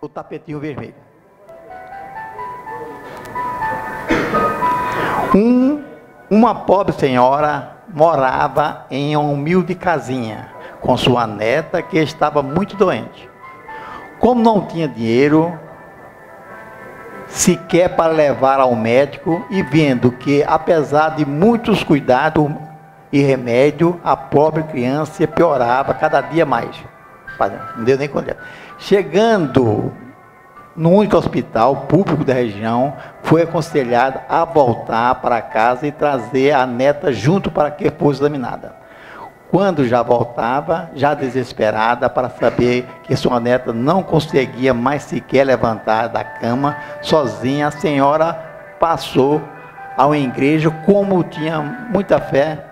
o tapetinho vermelho. Uma pobre senhora morava em uma humilde casinha com sua neta que estava muito doente. Como não tinha dinheiro sequer para levar ao médico, e vendo que, apesar de muitos cuidados e remédio, a pobre criança piorava cada dia mais. Não deu nem conta. Chegando no único hospital público da região, foi aconselhada a voltar para casa e trazer a neta junto para que fosse examinada. Quando já voltava, já desesperada para saber que sua neta não conseguia mais sequer levantar da cama sozinha, a senhora passou a uma igreja. Como tinha muita fé,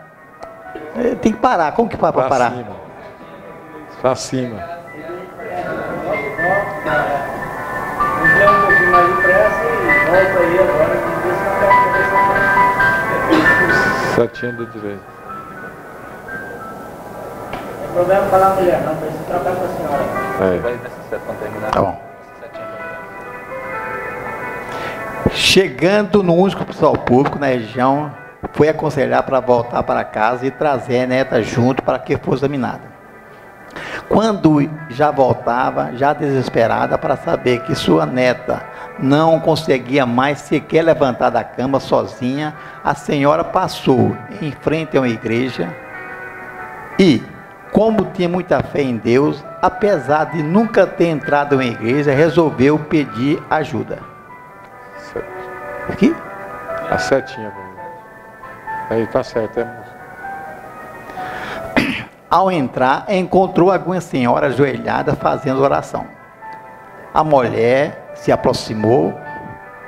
tem que parar. Como que faz para parar? Para cima. Um pouquinho mais depressa e volta aí agora. Setinha do direito. Não tem problema falar a mulher, não, precisa tratar com a senhora. Vai nessa seta quando terminar. Tá bom. Chegando no único hospital público na região, foi aconselhar para voltar para casa e trazer a neta junto para que fosse examinada. Quando já voltava, já desesperada para saber que sua neta não conseguia mais sequer levantar da cama sozinha, a senhora passou em frente a uma igreja e, como tinha muita fé em Deus, apesar de nunca ter entrado em uma igreja, resolveu pedir ajuda. Aqui? A setinha. Aí tá certo, moço. Ao entrar, encontrou algumas senhoras ajoelhadas fazendo oração. A mulher se aproximou,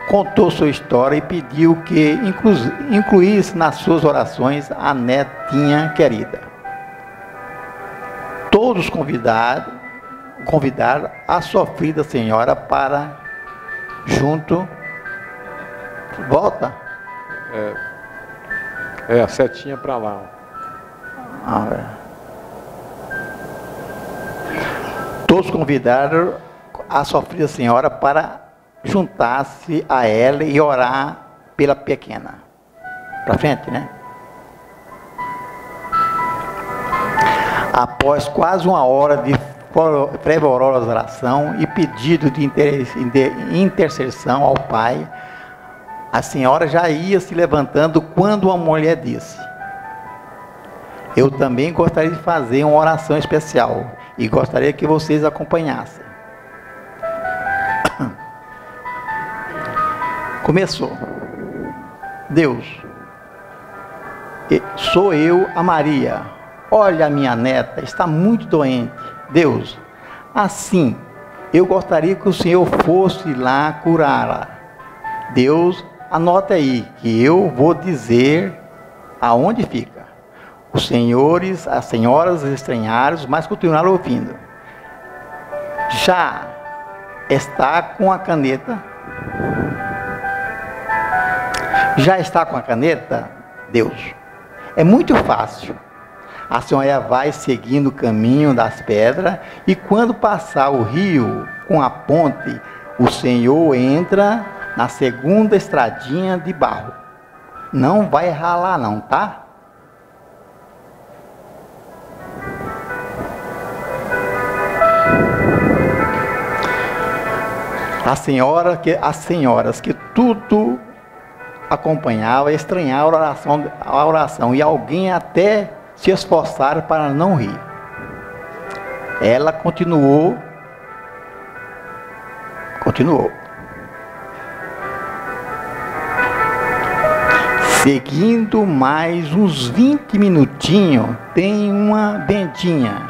contou sua história e pediu que incluísse nas suas orações a netinha querida. Todos convidaram a sofrida senhora para junto. Volta. A setinha para lá. Todos convidaram a sofrida senhora para juntar-se a ela e orar pela pequena. Para frente, né? Após quase uma hora de fervorosa oração e pedido de intercessão ao Pai, a senhora já ia se levantando quando uma mulher disse: eu também gostaria de fazer uma oração especial e gostaria que vocês acompanhassem. Começou. Deus, sou eu, a Maria. Olha, a minha neta está muito doente. Deus, assim, eu gostaria que o Senhor fosse lá curá-la. Deus, anota aí, que eu vou dizer aonde fica. Os senhores, as senhoras estranharam, mas continuaram ouvindo. Já está com a caneta? Já está com a caneta? Deus, é muito fácil. A senhora vai seguindo o caminho das pedras e quando passar o rio com a ponte, o Senhor entra na segunda estradinha de barro. Não vai ralar não, tá? As senhoras que tudo acompanhava, estranharam a oração e alguém até se esforçaram para não rir. Ela continuou. Seguindo mais uns 20 minutinhos, tem uma vendinha.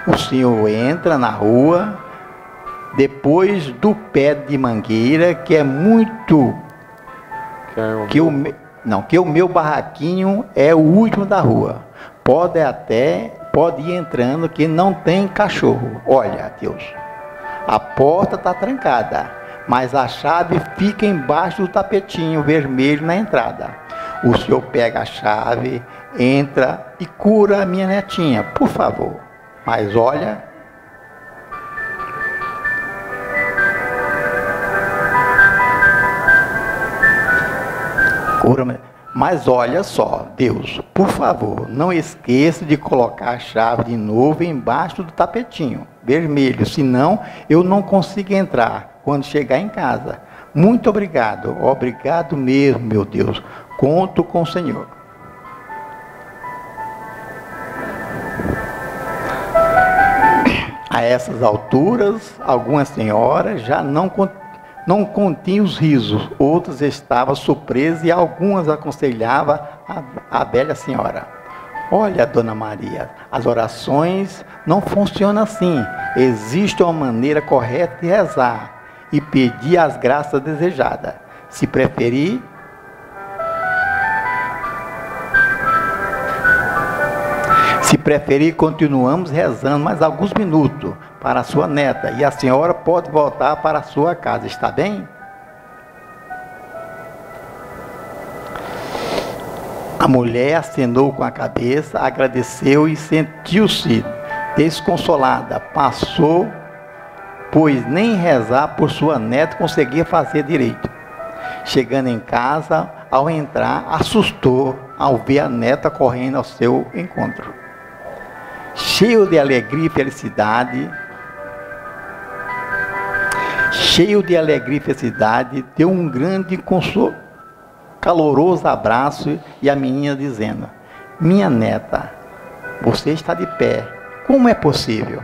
O senhor entra na rua, depois do pé de mangueira, que é muito... que o meu barraquinho é o último da rua. Pode ir entrando, que não tem cachorro. Olha, Deus, a porta está trancada, mas a chave fica embaixo do tapetinho vermelho na entrada. O senhor pega a chave, entra e cura a minha netinha, por favor. Mas olha, Mas olha só, Deus, por favor, não esqueça de colocar a chave de novo embaixo do tapetinho vermelho, senão eu não consigo entrar quando chegar em casa. Muito obrigado, obrigado mesmo, meu Deus. Conto com o Senhor. A essas alturas, algumas senhoras já não continham os risos, outras estavam surpresas e algumas aconselhavam a velha senhora. Olha, Dona Maria, as orações não funcionam assim. Existe uma maneira correta de rezar e pedir as graças desejadas. Se preferir, continuamos rezando mais alguns minutos para a sua neta e a senhora pode voltar para a sua casa, está bem? A mulher acenou com a cabeça, agradeceu e sentiu-se desconsolada. Passou, pois nem rezar por sua neta conseguia fazer direito. Chegando em casa, ao entrar, assustou ao ver a neta correndo ao seu encontro. Cheio de alegria e felicidade, deu um grande caloroso abraço e a menina dizendo: minha neta, você está de pé, como é possível?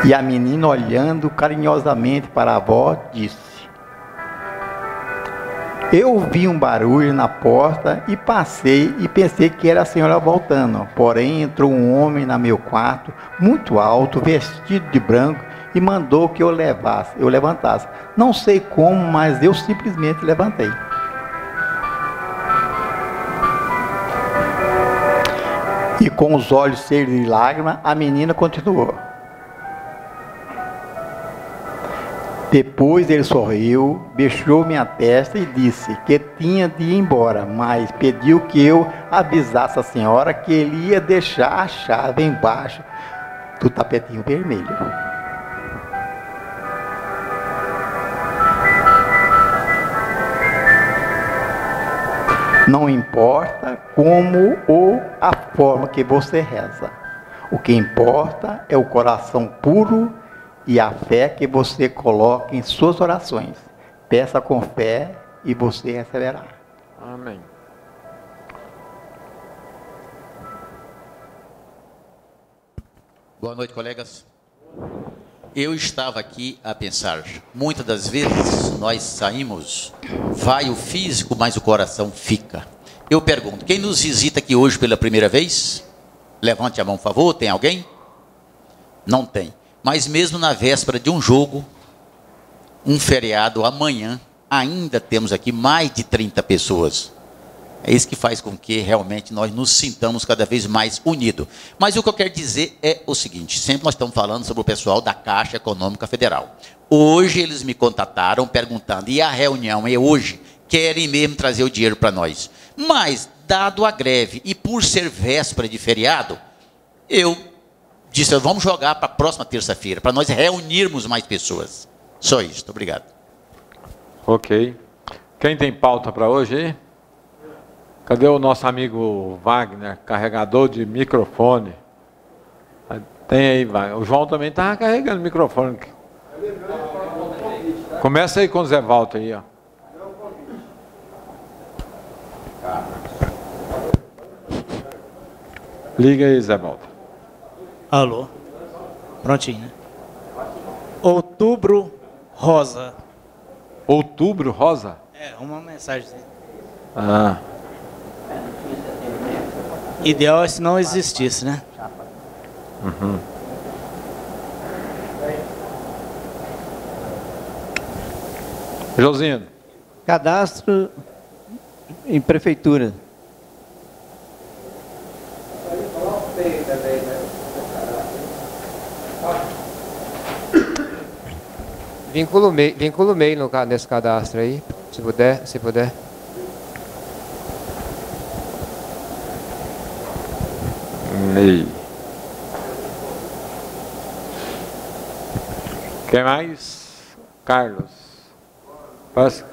E a menina, olhando carinhosamente para a avó, disse: eu ouvi um barulho na porta e passei e pensei que era a senhora voltando. Porém, entrou um homem no meu quarto, muito alto, vestido de branco, e mandou que eu levantasse. Não sei como, mas eu simplesmente levantei. E com os olhos cheios de lágrimas, a menina continuou. Depois ele sorriu, beijou minha testa e disse que tinha de ir embora, mas pediu que eu avisasse a senhora que ele ia deixar a chave embaixo do tapetinho vermelho. Não importa como ou a forma que você reza. O que importa é o coração puro e a fé que você coloca em suas orações. Peça com fé e você receberá. Amém. Boa noite, colegas. Eu estava aqui a pensar, muitas das vezes nós saímos, vai o físico, mas o coração fica. Eu pergunto, quem nos visita aqui hoje pela primeira vez? Levante a mão, por favor, tem alguém? Não tem. Mas mesmo na véspera de um jogo, um feriado, amanhã, ainda temos aqui mais de 30 pessoas. É isso que faz com que realmente nós nos sintamos cada vez mais unidos. Mas o que eu quero dizer é o seguinte, sempre nós estamos falando sobre o pessoal da Caixa Econômica Federal. Hoje eles me contataram perguntando, e a reunião é hoje? Querem mesmo trazer o dinheiro para nós. Mas, dado a greve e por ser véspera de feriado, eu disse, vamos jogar para a próxima terça-feira, para nós reunirmos mais pessoas. Só isso, obrigado. Ok. Quem tem pauta para hoje aí? Cadê o nosso amigo Wagner, carregador de microfone? Tem aí, Wagner. O João também estava carregando o microfone. Começa aí com o Zé Walter aí, ó. Liga aí, Zé Walter. Alô? Prontinho, né? Outubro Rosa. Outubro Rosa? É, uma mensagem. Ah. Ideal é se não existisse, né? Uhum. Josino. Cadastro em prefeitura. Vincula o e-mail nesse cadastro aí, se puder. Quem mais? Carlos. Parece...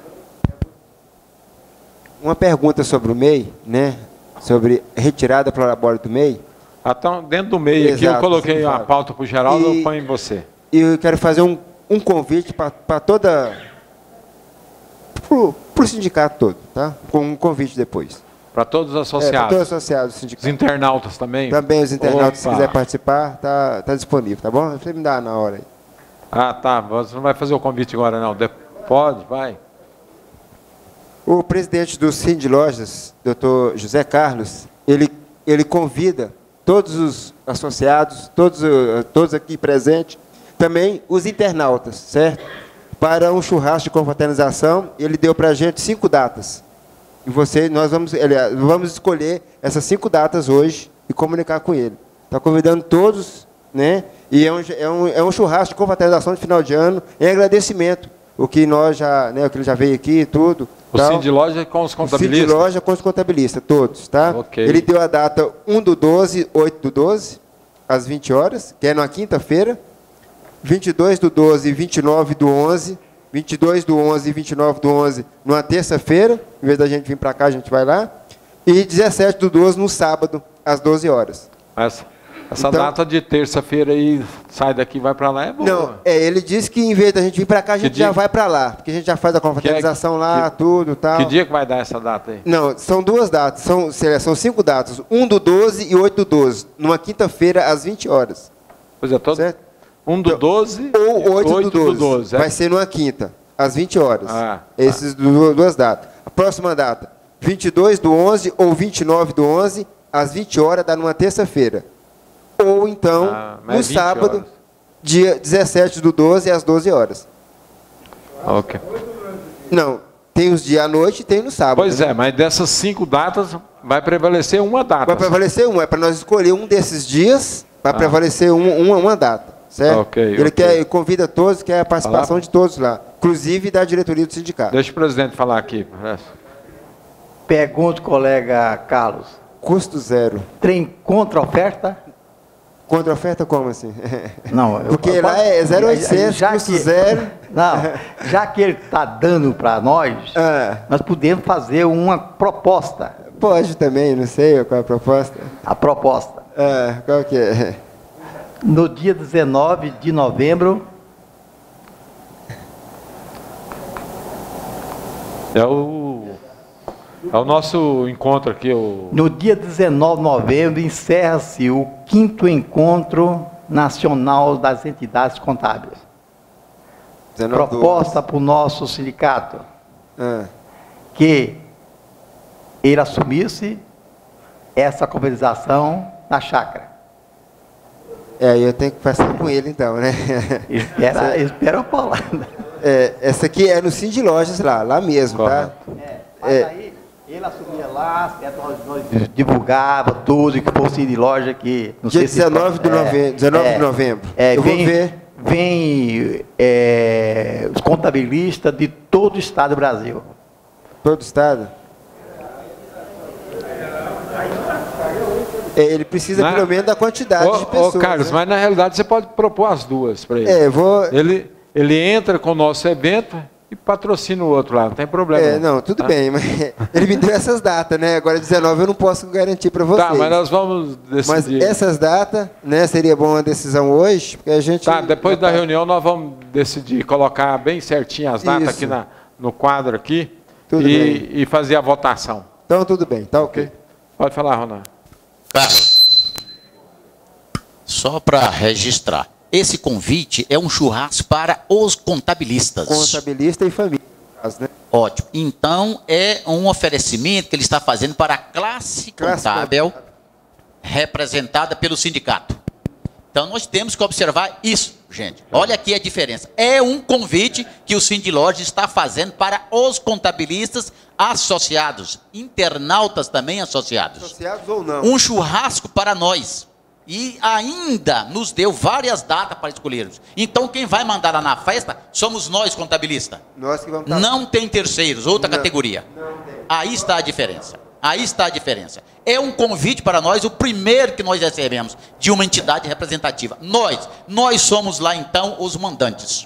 Uma pergunta sobre o MEI, né? Sobre retirada prolabore do MEI. Então, dentro do meio aqui, eu coloquei uma pauta para o Geraldo, eu ponho em você. E eu quero fazer um convite para toda... Para o sindicato todo, tá? Com um convite depois. Para todos os associados. Para todos os associados do sindicato. Os internautas também? Também os internautas, Opa. se quiser participar, tá disponível, tá bom? Você me dá na hora aí. Ah, tá. Você não vai fazer o convite agora, não. Pode, vai. O presidente do Sind Lojas, Dr. José Carlos, ele convida todos os associados, todos aqui presentes, também os internautas, certo? Para um churrasco de confraternização. Ele deu para a gente 5 datas. E nós vamos escolher essas 5 datas hoje e comunicar com ele. Está convidando todos, né? E é um churrasco de confraternização de final de ano, em agradecimento. O que nós já, né, o que ele já veio aqui e tudo. O Sind Loja com os contabilistas? O Sind Loja com os contabilistas, todos, tá? Ok. Ele deu a data 1/12, 8/12, às 20 horas, que é na quinta-feira. 22/12 e 29/11. 22/11 e 29/11 numa terça-feira. Em vez da gente vir para cá, a gente vai lá. E 17/12 no sábado, às 12 horas. Essa Então, data de terça-feira aí, sai daqui e vai para lá, é boa. Não, ele disse que em vez da gente vir para cá, a gente já vai para lá. Porque a gente já faz a confraternização lá, tudo e tal. Que dia que vai dar essa data aí? Não, são 2 datas, são 5 datas. 1/12 e 8/12, numa quinta-feira, às 20 horas. Pois é, todo. Certo? 1/12 ou 8/12. É? Vai ser numa quinta, às 20 horas. Essas tá. 2 datas. A próxima data, 22/11 ou 29/11, às 20 horas, dá numa terça-feira. Ou então, no sábado, horas. dia 17/12, às 12 horas. Ok. Não, tem os dias à noite e tem no sábado. Pois é, mas dessas 5 datas, vai prevalecer uma data. Vai prevalecer uma, é para nós escolher um desses dias, vai prevalecer uma data, certo? Okay, ele convida todos, quer a participação de todos lá, inclusive da diretoria do sindicato. Deixa o presidente falar aqui. Pergunto, colega Carlos. Custo zero. Tem contra-oferta? Contra-oferta como assim? Não. Porque lá é 0,800, custo zero. Não, já que ele está dando para nós, nós podemos fazer uma proposta. Pode também, não sei qual é a proposta. A proposta. Qual que é? No dia 19 de novembro... É o nosso encontro aqui. No dia 19 de novembro, encerra-se o 5º Encontro Nacional das Entidades Contábeis. Proposta para o nosso sindicato, que ele assumisse essa conversação na chácara. Eu tenho que passar com ele então, né? Espera a palavra. Essa aqui é no Sind Lojas lá mesmo, tá? Mas aí ele assumia lá, nós divulgava tudo que fosse de loja que... Dia 19 de novembro. Eu vou ver. Vem os contabilistas de todo o estado do Brasil. Todo o estado? Ele precisa pelo menos da quantidade de pessoas. Carlos, né? mas na realidade você pode propor as duas para ele. Ele entra com o nosso evento e patrocina o outro lá, não tem problema. Não, tudo bem, mas ele me deu essas datas, né? Agora 19 eu não posso garantir para vocês. Tá, mas nós vamos decidir. Mas essas datas, né, seria bom uma decisão hoje, porque a gente... Tá, depois da reunião nós vamos decidir, colocar bem certinho as datas aqui no quadro aqui e fazer a votação. Então tudo bem, tá ok. Pode falar, Ronaldo. Carlos, só para registrar, esse convite é um churrasco para os contabilistas. Contabilista e família, né? Ótimo. Então, é um oferecimento que ele está fazendo para a classe contábil representada pelo sindicato. Então, nós temos que observar isso, gente. Olha aqui a diferença. É um convite que o Sind Lojas está fazendo para os contabilistas associados, internautas também associados. Associados ou não? Um churrasco para nós. E ainda nos deu várias datas para escolhermos. Então, quem vai mandar lá na festa somos nós, contabilistas. Nós que vamos Não tem terceiros, outra categoria. Não tem. Aí está a diferença. Aí está a diferença. É um convite para nós, o primeiro que nós recebemos de uma entidade representativa. Nós somos lá, então, os mandantes.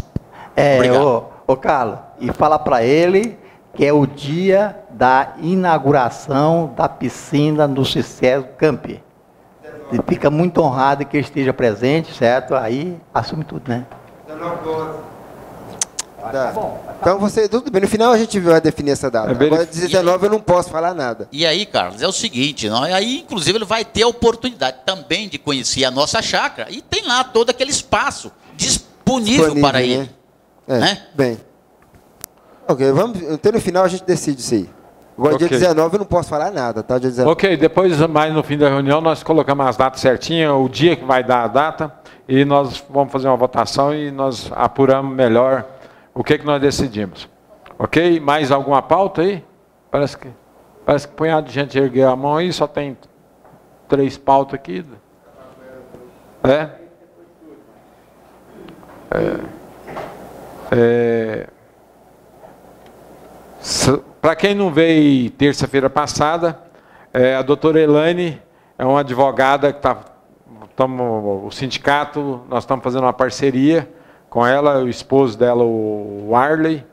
Ô Ô Carlos, e fala para ele que é o dia da inauguração da piscina do Sucesso Camp. Ele fica muito honrado que ele esteja presente, certo? Aí assume tudo, né? Tá. Então você, tudo bem, no final a gente vai definir essa data. Agora 19 eu não posso falar nada. E aí, Carlos, é o seguinte, aí inclusive ele vai ter a oportunidade também de conhecer a nossa chácara e tem lá todo aquele espaço disponível para né? ele. É, Né? bem. Ok, vamos, então no final a gente decide isso aí. Agora dia 19 eu não posso falar nada, tá? Dia 19. Ok, depois mais no fim da reunião nós colocamos as datas certinhas, o dia que vai dar a data, e nós vamos fazer uma votação e nós apuramos melhor o que nós decidimos. Ok? Mais alguma pauta aí? Parece que um punhado de gente ergueu a mão aí, só tem 3 pautas aqui. Para quem não veio terça-feira passada, a doutora Elaine é uma advogada que o sindicato, nós estamos fazendo uma parceria com ela, o esposo dela, o Warley.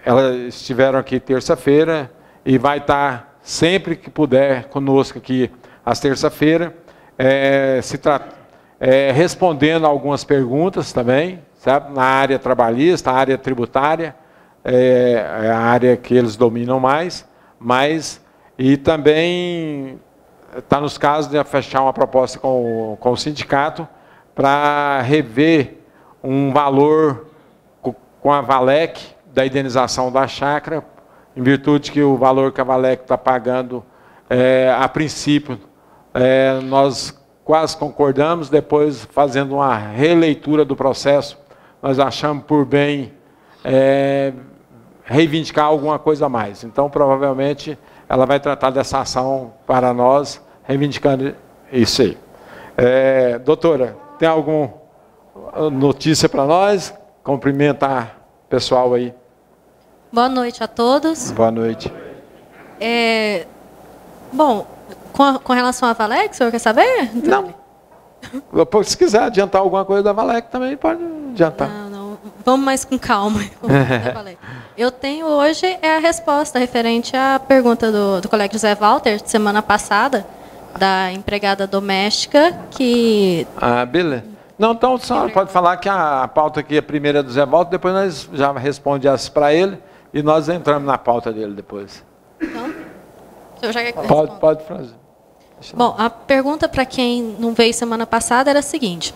Elas estiveram aqui terça-feira e vai estar sempre que puder conosco aqui às terça-feira, respondendo algumas perguntas também, sabe? Na área trabalhista, na área tributária, é a área que eles dominam mais, e também está nos casos de fechar uma proposta com o sindicato para rever um valor com a Valec da indenização da chácara, em virtude que o valor que a Valec está pagando, a princípio, nós quase concordamos, depois fazendo uma releitura do processo, nós achamos por bem reivindicar alguma coisa a mais. Então, provavelmente, ela vai tratar dessa ação para nós, reivindicando isso aí. Doutora, tem alguma notícia para nós? Cumprimentar o pessoal aí. Boa noite a todos. Boa noite. Bom, com relação à Valec, o senhor quer saber? Não. Se quiser adiantar alguma coisa da Valec, também pode adiantar. Não. Vamos mais com calma. Eu tenho hoje a resposta referente à pergunta do colega José Walter, de semana passada, da empregada doméstica, que... Beleza. Não, então a senhora pode falar que a pauta aqui é a primeira do Zé Walter, depois nós já respondemos para ele e nós entramos na pauta dele depois. Então, o senhor já quer que eu responda? Pode fazer. Bom, a pergunta para quem não veio semana passada era a seguinte: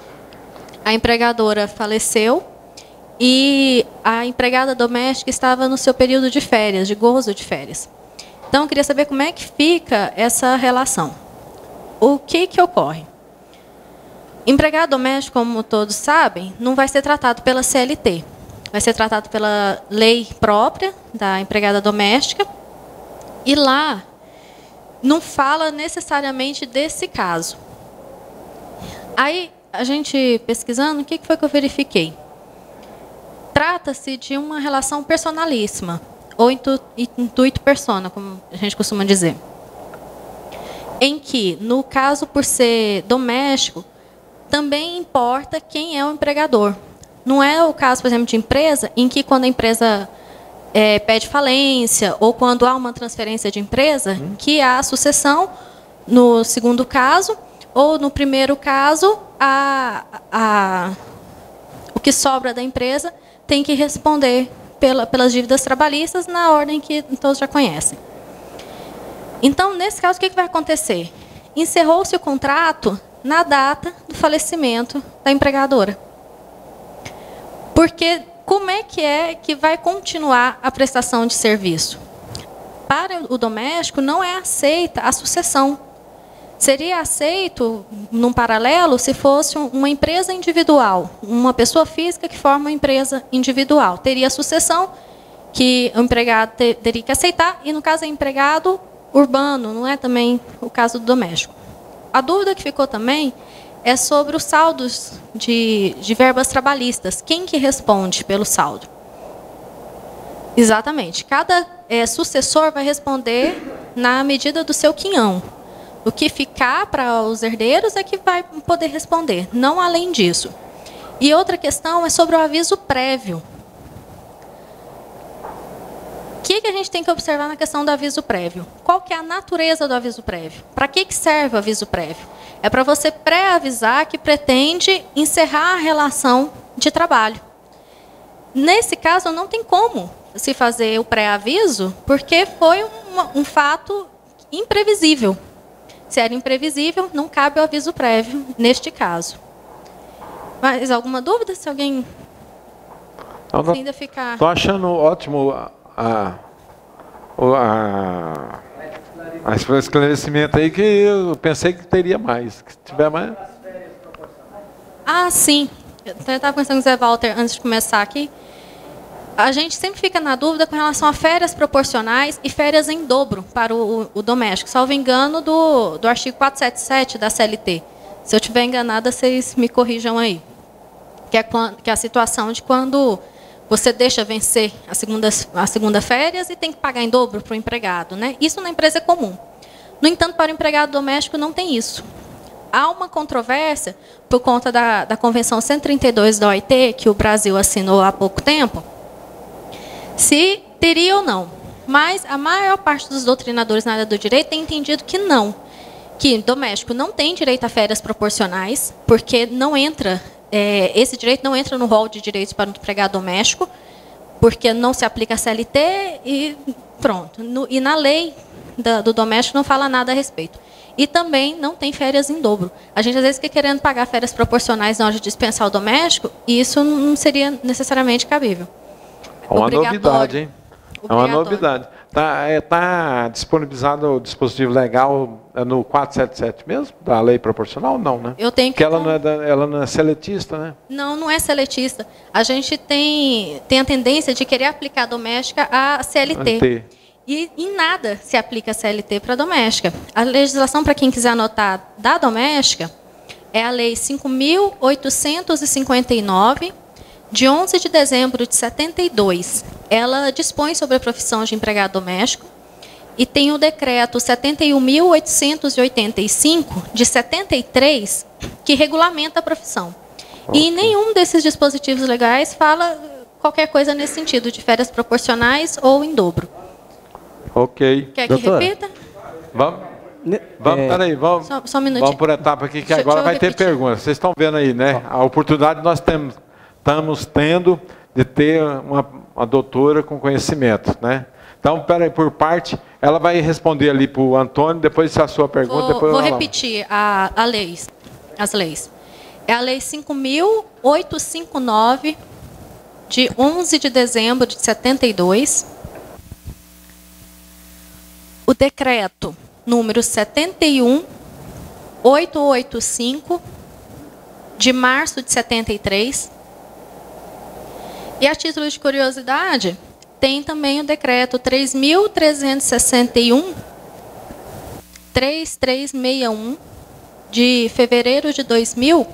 a empregadora faleceu e a empregada doméstica estava no seu período de férias, de gozo de férias. Então, eu queria saber como é que fica essa relação. O que ocorre? Empregado doméstico, como todos sabem, não vai ser tratado pela CLT. Vai ser tratado pela lei própria da empregada doméstica. E lá não fala necessariamente desse caso. Aí, a gente pesquisando, o que foi que eu verifiquei? Trata-se de uma relação personalíssima, ou intuito persona, como a gente costuma dizer. Em que, no caso, por ser doméstico, também importa quem é o empregador. Não é o caso, por exemplo, de empresa, em que quando a empresa pede falência, ou quando há uma transferência de empresa, que há sucessão, no segundo caso, ou no primeiro caso, o que sobra da empresa tem que responder pelas dívidas trabalhistas na ordem que todos já conhecem. Então, nesse caso, o que vai acontecer? Encerrou-se o contrato na data do falecimento da empregadora. Porque como é que vai continuar a prestação de serviço? Para o doméstico, não é aceita a sucessão. Seria aceito, num paralelo, se fosse uma empresa individual, uma pessoa física que forma uma empresa individual. Teria a sucessão, que o empregado teria que aceitar, e no caso é empregado urbano, não é também o caso do doméstico. A dúvida que ficou também é sobre os saldos de verbas trabalhistas. Quem que responde pelo saldo? Exatamente. Cada sucessor vai responder na medida do seu quinhão. O que ficar para os herdeiros é que vai poder responder, não além disso. E outra questão é sobre o aviso prévio. que a gente tem que observar na questão do aviso prévio? Qual que é a natureza do aviso prévio? Para que serve o aviso prévio? É para você pré-avisar que pretende encerrar a relação de trabalho. Nesse caso, não tem como se fazer o pré-aviso, porque foi um fato imprevisível. Se era imprevisível, não cabe o aviso prévio neste caso. Mais alguma dúvida? Se alguém ainda ficar... Estou achando ótimo esse esclarecimento aí, que eu pensei que teria mais. Que tiver mais... Ah, sim. Eu estava pensando com o Zé Walter, antes de começar aqui. A gente sempre fica na dúvida com relação a férias proporcionais e férias em dobro para o doméstico. Salvo engano do artigo 477 da CLT. Se eu estiver enganada, vocês me corrijam aí. Que é a situação de quando você deixa vencer a segunda férias e tem que pagar em dobro para o empregado, né? Isso na empresa é comum. No entanto, para o empregado doméstico não tem isso. Há uma controvérsia por conta da Convenção 132 da OIT, que o Brasil assinou há pouco tempo, se teria ou não. Mas a maior parte dos doutrinadores na área do direito tem entendido que não. Que doméstico não tem direito a férias proporcionais, porque não entra... esse direito não entra no rol de direitos para o empregado doméstico, porque não se aplica a CLT e pronto. E na lei do doméstico não fala nada a respeito. E também não tem férias em dobro. A gente, às vezes, fica querendo pagar férias proporcionais na hora de dispensar o doméstico, e isso não seria cabível. É uma novidade, hein? É uma novidade. Está disponibilizado o dispositivo legal no 477 mesmo? Da lei proporcional? Não, né? Eu tenho que... Porque ela não é seletista, né? Não é seletista. A gente tem a tendência de querer aplicar a doméstica à CLT. E em nada se aplica a CLT para a doméstica. A legislação, para quem quiser anotar, da doméstica, é a Lei 5.859, de 11 de dezembro de 72. Ela dispõe sobre a profissão de empregado doméstico e tem o decreto 71.885, de 73, que regulamenta a profissão. Okay. E nenhum desses dispositivos legais fala qualquer coisa nesse sentido, de férias proporcionais ou em dobro. Ok. Quer que repita? Vamos, peraí, vamos, só um minutinho. Vamos por etapa aqui, que agora vai ter perguntas. Vocês estão vendo aí, né? A oportunidade nós estamos tendo de ter uma doutora com conhecimento, né? Então, peraí, por parte, ela vai responder ali para o Antônio, depois a sua pergunta. Vou repetir as leis. É a Lei 5.859, de 11 de dezembro de 72. O decreto número 71.885, de março de 73. E a título de curiosidade, tem também o decreto 3.361, 3361, de fevereiro de 2000,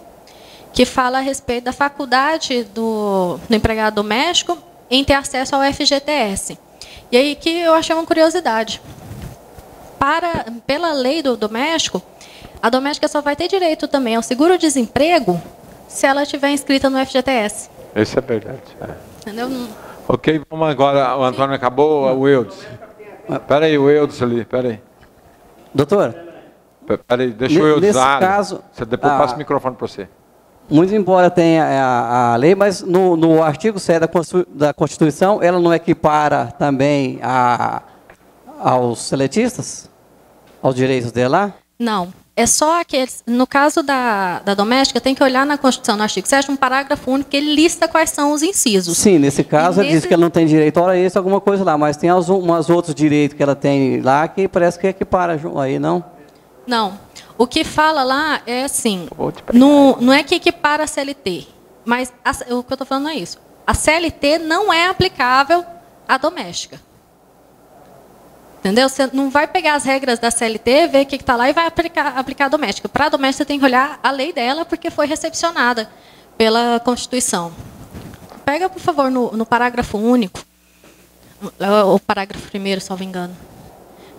que fala a respeito da faculdade do empregado doméstico em ter acesso ao FGTS. E aí que eu achei uma curiosidade. Pela lei do doméstico, a doméstica só vai ter direito também ao seguro-desemprego se ela estiver inscrita no FGTS. Isso é verdade. Entendeu? Ok, vamos agora. O Antônio acabou, o Eudes. Espera aí, o Eudes ali, espera aí. Doutor? Espera aí, deixa o Eudes. Nesse caso... Você depois passa o microfone para você. Muito embora tenha a lei, mas no artigo 7 da Constituição, ela não equipara também aos seletistas? Aos direitos dela? Não. É só aqueles... No caso da doméstica, tem que olhar na Constituição, no artigo 7, um parágrafo único, que ele lista quais são os incisos. Sim, nesse caso, ele diz que ela não tem direito a isso, alguma coisa lá, mas tem umas outros direitos que ela tem lá que parece que equipara aí, não? Não. O que fala lá é assim, não é que equipara a CLT, mas o que eu estou falando não é isso. A CLT não é aplicável à doméstica. Entendeu? Você não vai pegar as regras da CLT, ver o que está lá e vai aplicar a doméstica. Para a doméstica, você tem que olhar a lei dela, porque foi recepcionada pela Constituição. Pega, por favor, no parágrafo único, o parágrafo primeiro, salvo engano.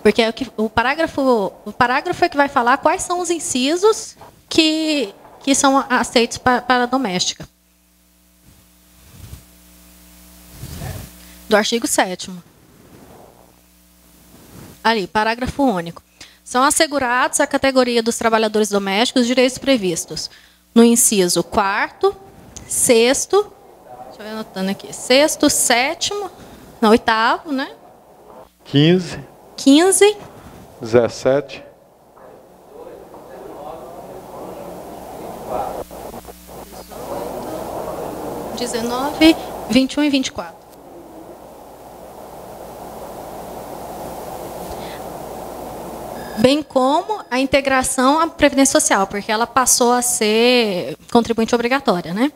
Porque o parágrafo é que vai falar quais são os incisos que são aceitos para a doméstica. Do artigo 7º. Ali, parágrafo único. São assegurados à categoria dos trabalhadores domésticos os direitos previstos no inciso 4º, 6º, deixa eu ir anotando aqui, 6º, 7º, não, 8º, né? 15, 15, 17, 19, 21 e 24. Bem como a integração à Previdência Social, porque ela passou a ser contribuinte obrigatória, né?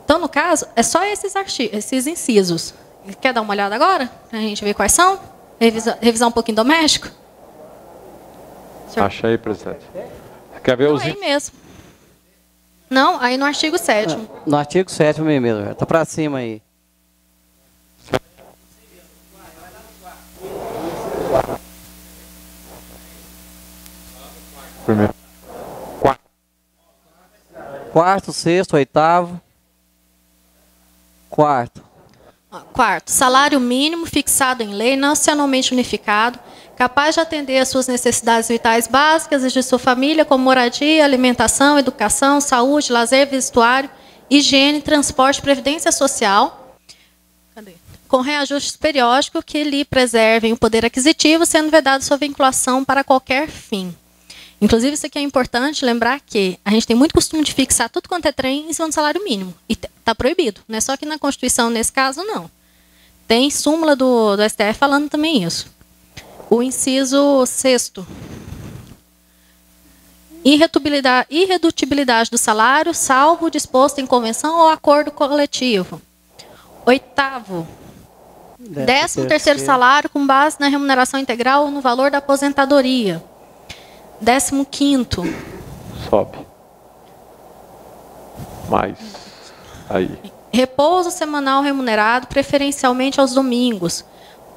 Então, no caso, é só esses incisos. Quer dar uma olhada agora? Para a gente ver quais são? Revisar um pouquinho doméstico? Acha aí, presidente. Quer ver Não, os... aí mesmo. Não, aí no artigo 7º. No artigo 7º mesmo, está para cima aí. Primeiro. 4º, 6º, 8º. 4º. Quarto, salário mínimo fixado em lei, nacionalmente unificado, capaz de atender às suas necessidades vitais básicas e de sua família, como moradia, alimentação, educação, saúde, lazer, vestuário, higiene, transporte, previdência social, com reajustes periódicos que lhe preservem o poder aquisitivo, sendo vedada sua vinculação para qualquer fim. Inclusive, isso aqui é importante lembrar que a gente tem muito costume de fixar tudo quanto é trem em cima do salário mínimo. E está proibido. Não é só que na Constituição, nesse caso, não. Tem súmula do STF falando também isso. O inciso 6º. Irredutibilidade do salário, salvo o disposto em convenção ou acordo coletivo. 8º. 13º salário com base na remuneração integral ou no valor da aposentadoria. 15º. Sobe. Mais. Aí. Repouso semanal remunerado, preferencialmente aos domingos.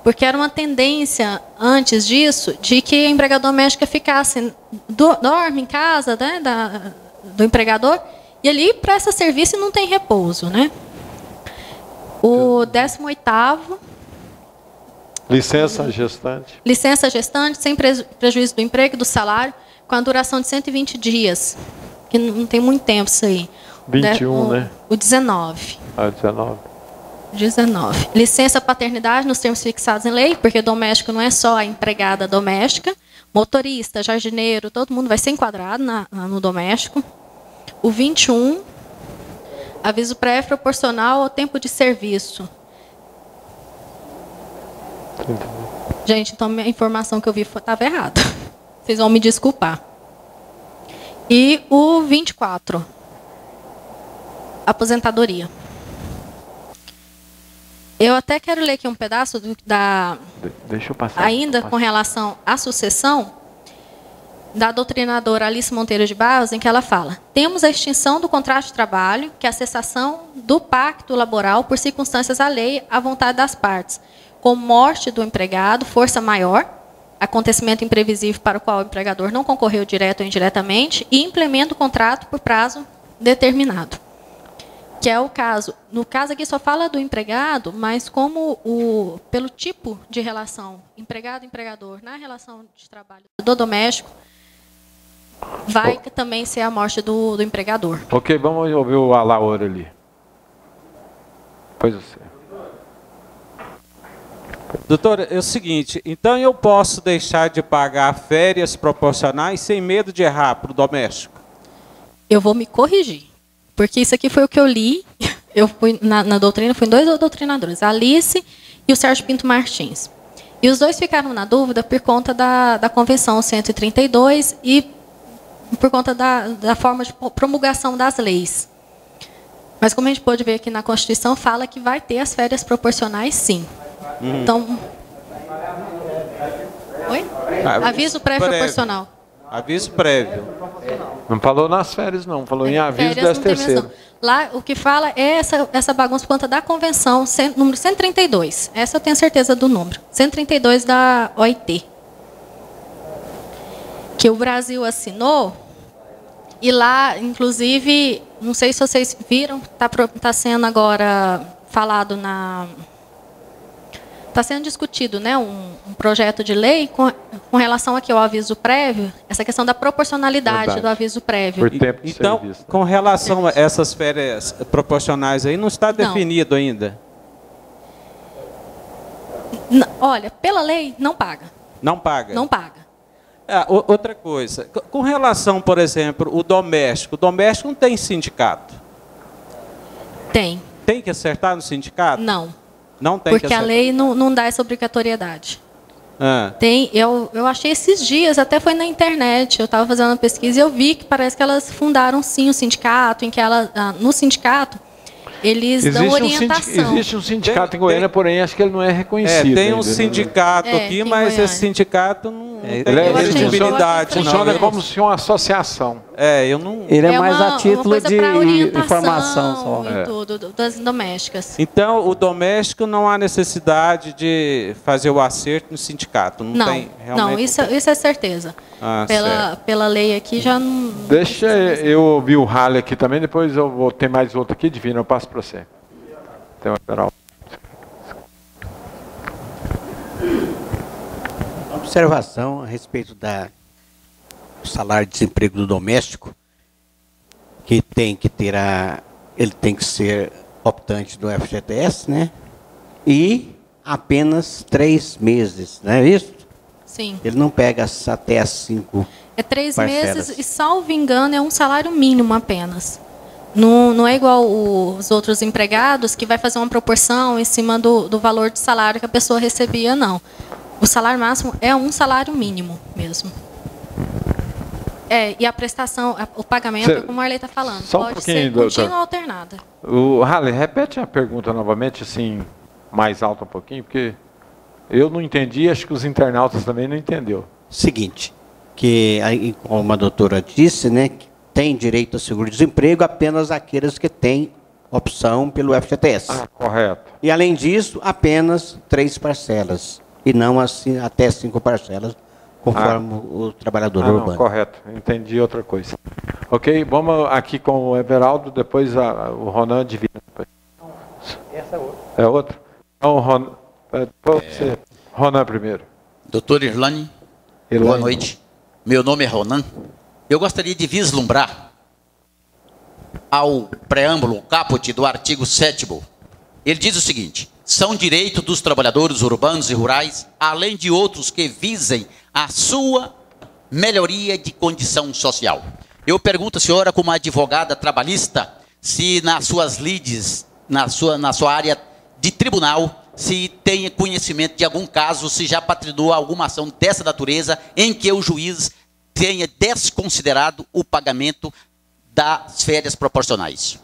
Porque era uma tendência, antes disso, de que a empregada doméstica ficasse, dorme em casa, né, do empregador, e ali presta serviço e não tem repouso, né? O 18º. Licença gestante. Licença gestante, sem prejuízo do emprego e do salário, com a duração de 120 dias. Que não tem muito tempo isso aí. 21, né? O 19. Ah, 19. 19. Licença paternidade nos termos fixados em lei, porque doméstico não é só a empregada doméstica. Motorista, jardineiro, todo mundo vai ser enquadrado no doméstico. O 21. Aviso prévio proporcional ao tempo de serviço. Gente, então a informação que eu vi estava errada. Vocês vão me desculpar. E o 24. Aposentadoria. Eu até quero ler aqui um pedaço Deixa eu passar. Ainda com relação à sucessão, da doutrinadora Alice Monteiro de Barros, em que ela fala: temos a extinção do contrato de trabalho, que é a cessação do pacto laboral por circunstâncias alheias à vontade das partes, com morte do empregado, força maior, acontecimento imprevisível para o qual o empregador não concorreu direto ou indiretamente, e implementa o contrato por prazo determinado. Que é o caso. No caso aqui só fala do empregado, mas como pelo tipo de relação empregado-empregador na relação de trabalho do doméstico, vai também ser a morte do empregador. Ok, vamos ouvir o Alaor ali. Pois você. Doutora, é o seguinte, então eu posso deixar de pagar férias proporcionais sem medo de errar para o doméstico? Eu vou me corrigir, porque isso aqui foi o que eu li. Eu fui na doutrina, fui em 2 doutrinadores, a Alice e o Sérgio Pinto Martins. E os dois ficaram na dúvida por conta da Convenção 132 e por conta da forma de promulgação das leis. Mas como a gente pode ver aqui na Constituição, fala que vai ter as férias proporcionais, sim. Então, oi? Aviso prévio proporcional. Aviso prévio. Não falou nas férias, não. Falou em aviso das terceiras. Lá, o que fala é essa bagunça por conta da Convenção, número 132. Essa eu tenho certeza do número. 132 da OIT. Que o Brasil assinou. E lá, inclusive, não sei se vocês viram, está sendo agora falado tá sendo discutido, né, um projeto de lei com relação aqui ao aviso prévio, essa questão da proporcionalidade Verdade. do aviso prévio. Por tempo de Então, serviço. com relação a essas férias proporcionais aí, não está Não. definido ainda? Olha, pela lei, não paga. Não paga? Não paga. Outra coisa, com relação, por exemplo, o doméstico não tem sindicato? Tem. Tem que acertar no sindicato? Não. Não tem Porque que a acertar? lei não dá essa obrigatoriedade. Ah. Tem, eu achei esses dias, até foi na internet, eu estava fazendo uma pesquisa e eu vi que parece que elas fundaram sim o sindicato, em que no sindicato eles dão orientação. Existe um sindicato em Goiânia, porém acho que ele não é reconhecido. Tem um ainda, né? sindicato aqui, mas Goiânia. esse sindicato não tem Funciona credibilidade. como se fosse uma associação. Eu não... Ele é mais a uma título coisa de pra orientação informação só. e tudo, das domésticas. Então, o doméstico não há necessidade de fazer o acerto no sindicato. Não, tem realmente. Não, isso é certeza. Certo. Pela lei aqui já não... Deixa eu ouvir o Halley aqui também, depois eu vou ter mais outro aqui, Divino, eu passo para você. Tem uma geral. Observação a respeito do salário de desemprego do doméstico, que tem que ter ele tem que ser optante do FGTS, né? E apenas 3 meses, não é isso? Sim. Ele não pega até as 5 É 3 parcelas. meses e, salvo engano, é um salário mínimo apenas. Não é igual os outros empregados, que vai fazer uma proporção em cima do valor de salário que a pessoa recebia, não. O salário máximo é um salário mínimo mesmo. E a prestação, o pagamento, como a Marley está falando, Só um pode pouquinho, ser doutor. contínua ou alternada. O Halley, repete a pergunta novamente, assim, mais alto um pouquinho, porque eu não entendi, acho que os internautas também não entenderam. Seguinte, que aí, como a doutora disse, né, que tem direito ao seguro-desemprego apenas aqueles que têm opção pelo FGTS. Correto. E, além disso, apenas 3 parcelas, e não assim, até 5 parcelas, conforme o trabalhor urbano. Não, correto, entendi outra coisa. Ok, vamos aqui com o Everaldo, depois o Ronan Divino. Essa é outra. É outro? Então, Ronan primeiro. Doutor Irlane, boa noite. Meu nome é Ronan. Eu gostaria de vislumbrar ao preâmbulo, caput do artigo 7º. Ele diz o seguinte: são direitos dos trabalhadores urbanos e rurais, além de outros que visem a sua melhoria de condição social. Eu pergunto à senhora, como advogada trabalhista, se nas suas lides, na sua área de tribunal, se tem conhecimento de algum caso, se já patrocinou alguma ação dessa natureza, em que o juiz tenha desconsiderado o pagamento das férias proporcionais.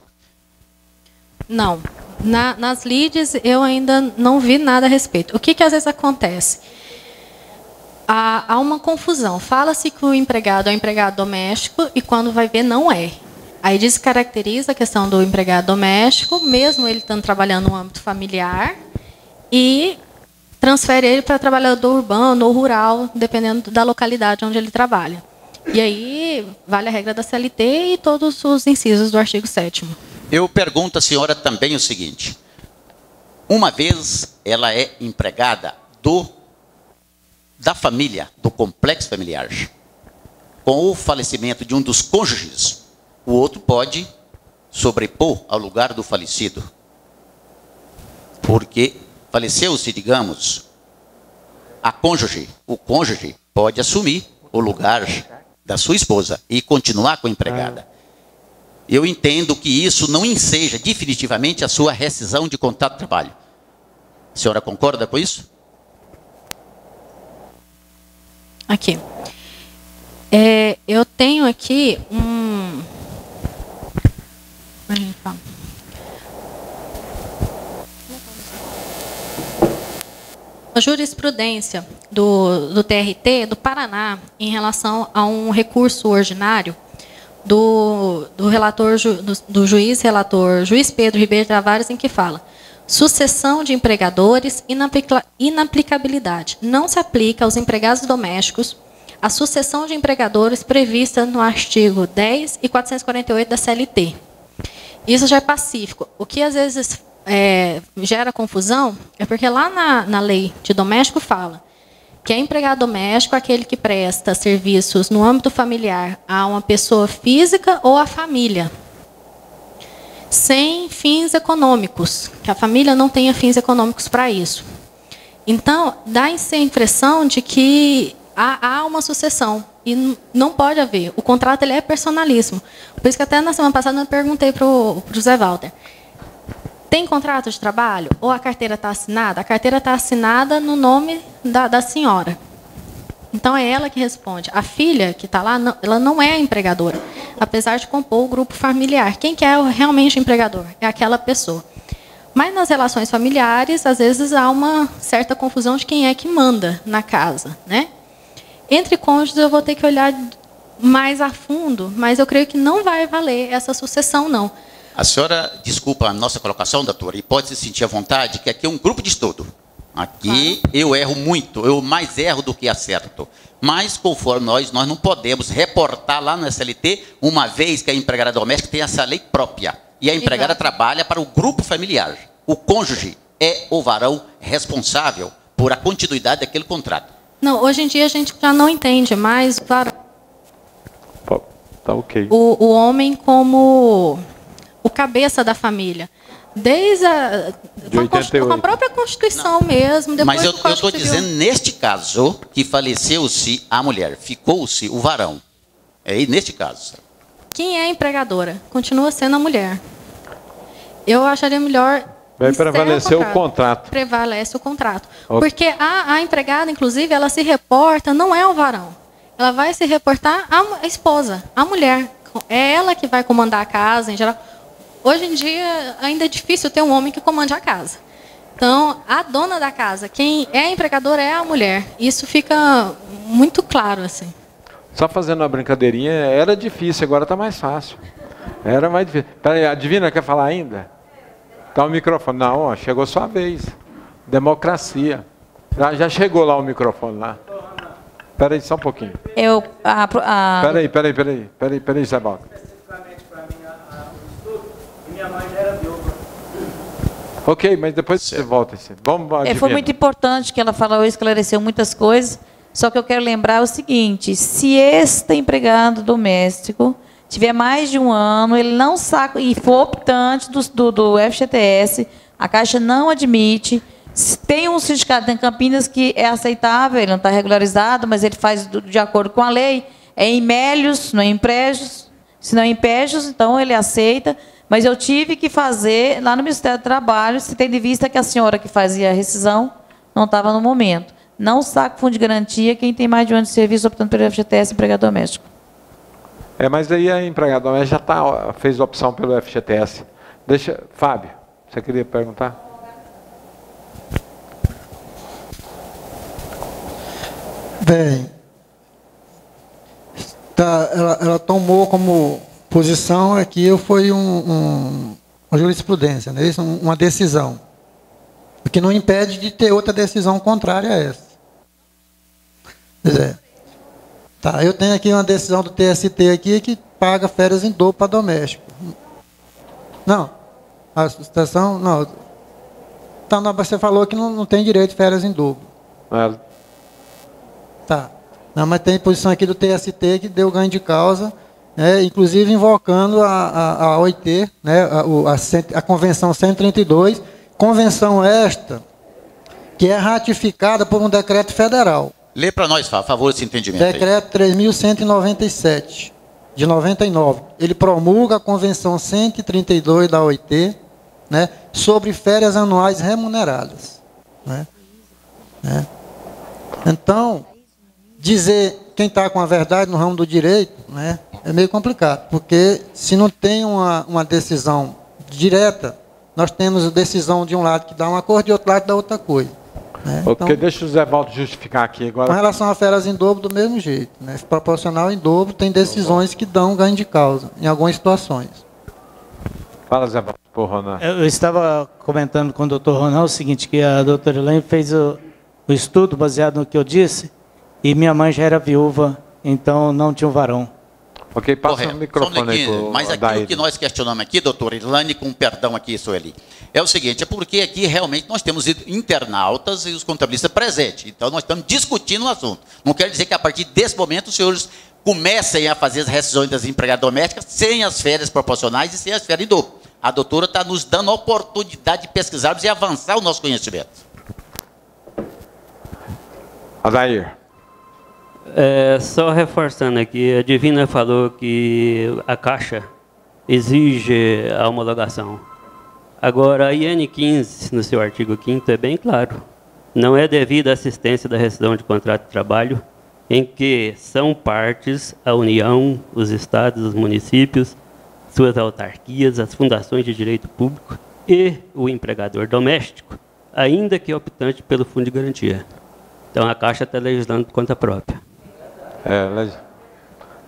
Não. Nas lides eu ainda não vi nada a respeito. O que às vezes acontece? Há uma confusão. Fala-se que o empregado é um empregado doméstico e quando vai ver não é. Aí descaracteriza a questão do empregado doméstico, mesmo ele estando trabalhando no âmbito familiar, e transfere ele para trabalhador urbano ou rural, dependendo da localidade onde ele trabalha. E aí vale a regra da CLT e todos os incisos do artigo 7º. Eu pergunto à senhora também o seguinte: uma vez ela é empregada da família, do complexo familiar, com o falecimento de um dos cônjuges, o outro pode sobrepor ao lugar do falecido. Porque faleceu-se, digamos, o cônjuge pode assumir o lugar da sua esposa e continuar com a empregada. Eu entendo que isso não enseja definitivamente a sua rescisão de contrato de trabalho. A senhora concorda com isso? Aqui. Eu tenho aqui a jurisprudência do TRT do Paraná em relação a um recurso ordinário do juiz relator Juiz Pedro Ribeiro Tavares, em que fala: sucessão de empregadores, inaplicabilidade. Não se aplica aos empregados domésticos a sucessão de empregadores prevista no artigo 10 e 448 da CLT. Isso já é pacífico. O que às vezes gera confusão é porque lá na lei de doméstico fala que é empregado doméstico aquele que presta serviços no âmbito familiar a uma pessoa física ou à família, sem fins econômicos, que a família não tenha fins econômicos para isso. Então, dá-se a impressão de que há uma sucessão, e não pode haver. O contrato ele é personalíssimo. Por isso que até na semana passada eu perguntei para o José Walter, tem contrato de trabalho? Ou a carteira está assinada? A carteira está assinada no nome da senhora. Então, é ela que responde. A filha que está lá, ela não é a empregadora, apesar de compor o grupo familiar. Quem que é realmente o empregador? É aquela pessoa. Mas, nas relações familiares, às vezes, há uma certa confusão de quem é que manda na casa, né? Entre cônjuges, eu vou ter que olhar mais a fundo, mas eu creio que não vai valer essa sucessão, não. A senhora, desculpa a nossa colocação, doutora, e pode se sentir à vontade, que aqui é um grupo de estudo. Aqui eu erro muito, eu mais erro do que acerto. Mas, conforme nós não podemos reportar lá no SLT, uma vez que a empregada doméstica tem essa lei própria. E a empregada trabalha para o grupo familiar. O cônjuge é o varão responsável por a continuidade daquele contrato. Não, hoje em dia a gente já não entende mais o varão. Tá ok. O homem como o cabeça da família. Desde com a própria Constituição mesmo. Mas eu estou dizendo, neste caso, que faleceu-se a mulher, ficou-se o varão. É neste caso. Quem é empregadora? Continua sendo a mulher. Eu acharia melhor... Vai prevalecer o contrato. Prevalece o contrato. Okay. Porque a empregada, inclusive, ela se reporta, não é o varão. Ela vai se reportar à esposa, à mulher. É ela que vai comandar a casa, em geral. Hoje em dia, ainda é difícil ter um homem que comande a casa. Então, a dona da casa, quem é empregadora é a mulher. Isso fica muito claro, assim. Só fazendo uma brincadeirinha, era difícil, agora está mais fácil. Era mais difícil. Peraí, a Divina quer falar ainda? Tá o microfone. Não, ó, chegou sua vez. Democracia. Já chegou lá o microfone lá. Peraí, só um pouquinho. Peraí, Zé Baldo. Minha mãe já era viúva. Ok, mas depois você volta. Foi muito importante que ela falou, esclareceu muitas coisas. Só que eu quero lembrar o seguinte: se este empregado doméstico tiver mais de um ano, ele não saca e for optante do FGTS, a Caixa não admite. Tem um sindicato em Campinas que é aceitável, ele não está regularizado, mas ele faz de acordo com a lei. É em mélios, não é em prédios. Se não é em pégios, então ele aceita. Mas eu tive que fazer lá no Ministério do Trabalho, se tem de vista que a senhora que fazia a rescisão não estava no momento. Não saca fundo de garantia quem tem mais de um ano de serviço optando pelo FGTS empregado doméstico. Mas aí a empregada doméstica já fez opção pelo FGTS. Fábio, você queria perguntar? Bem, ela tomou como posição aqui, foi uma jurisprudência, né? Isso, uma decisão, o que não impede de ter outra decisão contrária a essa. Quer dizer, eu tenho aqui uma decisão do TST aqui que paga férias em dobro para doméstico. Não, a situação não. Tá, não, você falou que não tem direito de férias em dobro. Tá. Não, mas tem posição aqui do TST que deu ganho de causa, né, inclusive invocando a OIT, né, a Convenção 132, convenção esta que é ratificada por um decreto federal. Lê para nós, a favor, esse entendimento. Decreto 3.197, de 99. Ele promulga a Convenção 132 da OIT, né, sobre férias anuais remuneradas. Né? Então, dizer quem está com a verdade no ramo do direito, né, é meio complicado, porque se não tem uma decisão direta, nós temos a decisão de um lado que dá uma coisa, de outro lado dá outra coisa. Né? Ok, então, deixa o Zé Waldo justificar aqui agora. Com relação a férias em dobro, do mesmo jeito. Né? Proporcional em dobro, tem decisões que dão ganho de causa, em algumas situações. Fala, Zé Waldo, por Ronan. Eu estava comentando com o doutor Ronan o seguinte, que a doutora Elaine fez o estudo baseado no que eu disse, e minha mãe já era viúva, então não tinha um varão. Ok, passa Correto. o microfone aí pro Mas aquilo Adair. que nós questionamos aqui, doutor Irlane, com perdão aqui, Sueli, é o seguinte, é porque aqui realmente nós temos internautas e os contabilistas presentes. Então nós estamos discutindo o assunto. Não quer dizer que a partir desse momento os senhores comecem a fazer as rescisões das empregadas domésticas sem as férias proporcionais e sem as férias em dobro. A doutora está nos dando a oportunidade de pesquisarmos e avançar o nosso conhecimento. Adair. Só reforçando aqui, a Divina falou que a Caixa exige a homologação. Agora, a IN 15, no seu artigo 5º, é bem claro. Não é devida a assistência da rescisão de contrato de trabalho, em que são partes a União, os estados, os municípios, suas autarquias, as fundações de direito público e o empregador doméstico, ainda que optante pelo fundo de garantia. Então, a Caixa está legislando por conta própria.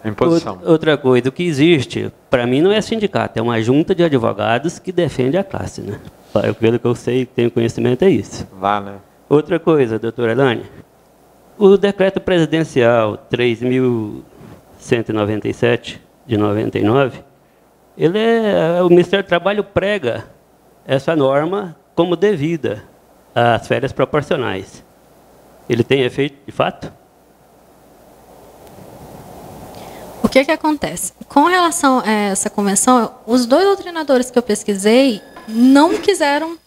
Imposição. Outra coisa, o que existe, para mim não é sindicato, é uma junta de advogados que defende a classe, né? Pelo que eu sei, tenho conhecimento, é isso. Lá, né? Outra coisa, doutora Elane, o decreto presidencial 3.197 de 99, o Ministério do Trabalho prega essa norma como devida às férias proporcionais. Ele tem efeito de fato? O que acontece? Com relação a essa convenção, os dois doutrinadores que eu pesquisei não quiseram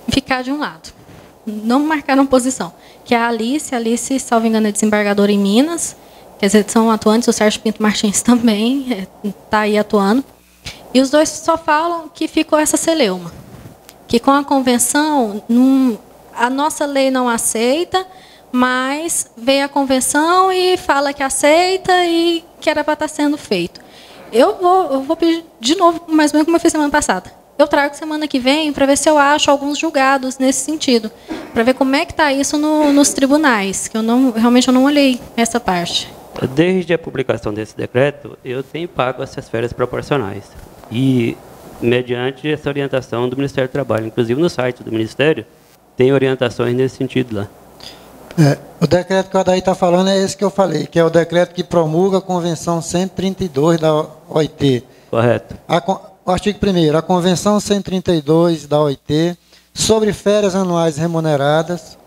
ficar de um lado. Não marcaram posição. Que é a Alice, salvo engano, é desembargadora em Minas, quer dizer, são atuantes, o Sérgio Pinto Martins também está aí atuando. E os dois só falam que ficou essa celeuma. Que com a convenção, a nossa lei não aceita, mas veio a convenção e fala que aceita e que era para estar sendo feito. Eu vou pedir de novo, mais ou menos como eu fiz semana passada. Eu trago semana que vem para ver se eu acho alguns julgados nesse sentido, para ver como é que está isso nos tribunais, que realmente eu não olhei essa parte. Desde a publicação desse decreto, eu tenho pago essas férias proporcionais. E, mediante essa orientação do Ministério do Trabalho, inclusive no site do Ministério, tem orientações nesse sentido lá. O decreto que o Adair está falando é esse que eu falei, que é o decreto que promulga a Convenção 132 da OIT. Correto. O artigo 1º, a Convenção 132 da OIT sobre férias anuais remuneradas,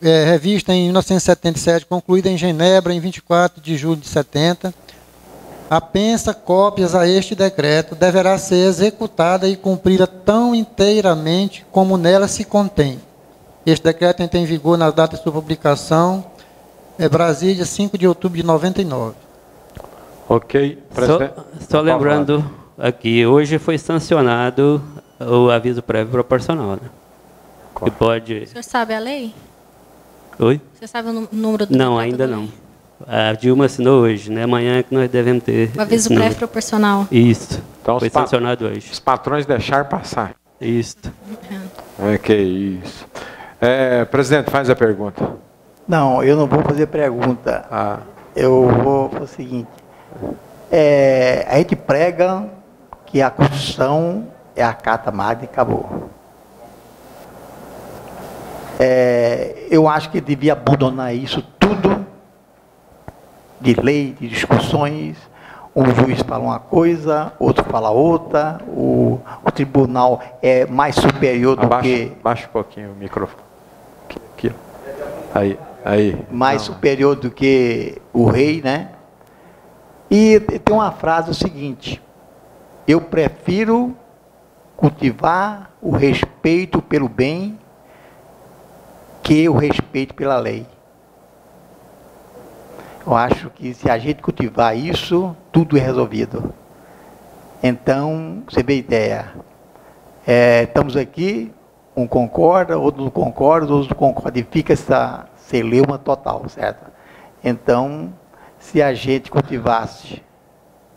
revista em 1977, concluída em Genebra em 24 de julho de 70, apensa cópias a este decreto, deverá ser executada e cumprida tão inteiramente como nela se contém. Este decreto entra em vigor na data de sua publicação, Brasília, 5 de outubro de 99. Ok. Só lembrando aqui, hoje foi sancionado o aviso prévio proporcional. Né? Que pode... O senhor sabe a lei? Oi? Você sabe o número do Não, ainda não. A Dilma assinou hoje, né? Amanhã é que nós devemos ter... O aviso prévio proporcional. Isso. Então, foi sancionado hoje. Os patrões deixaram passar. Isso. Que isso. Presidente, faz a pergunta. Não, eu não vou fazer pergunta. Eu vou fazer o seguinte. A gente prega que a Constituição é a Carta Magna e acabou. Eu acho que devia abandonar isso tudo de lei, de discussões. Um juiz fala uma coisa, outro fala outra. O tribunal é mais superior do que... Baixa um pouquinho o microfone. Aqui. Aí. Mais superior do que o rei, né? E tem uma frase o seguinte: eu prefiro cultivar o respeito pelo bem que o respeito pela lei. Eu acho que se a gente cultivar isso, tudo é resolvido. Então, você vê a ideia. Estamos aqui, um concorda, outro não concorda, outro não concorda, e fica essa celeuma total, certo? Então, se a gente cultivasse,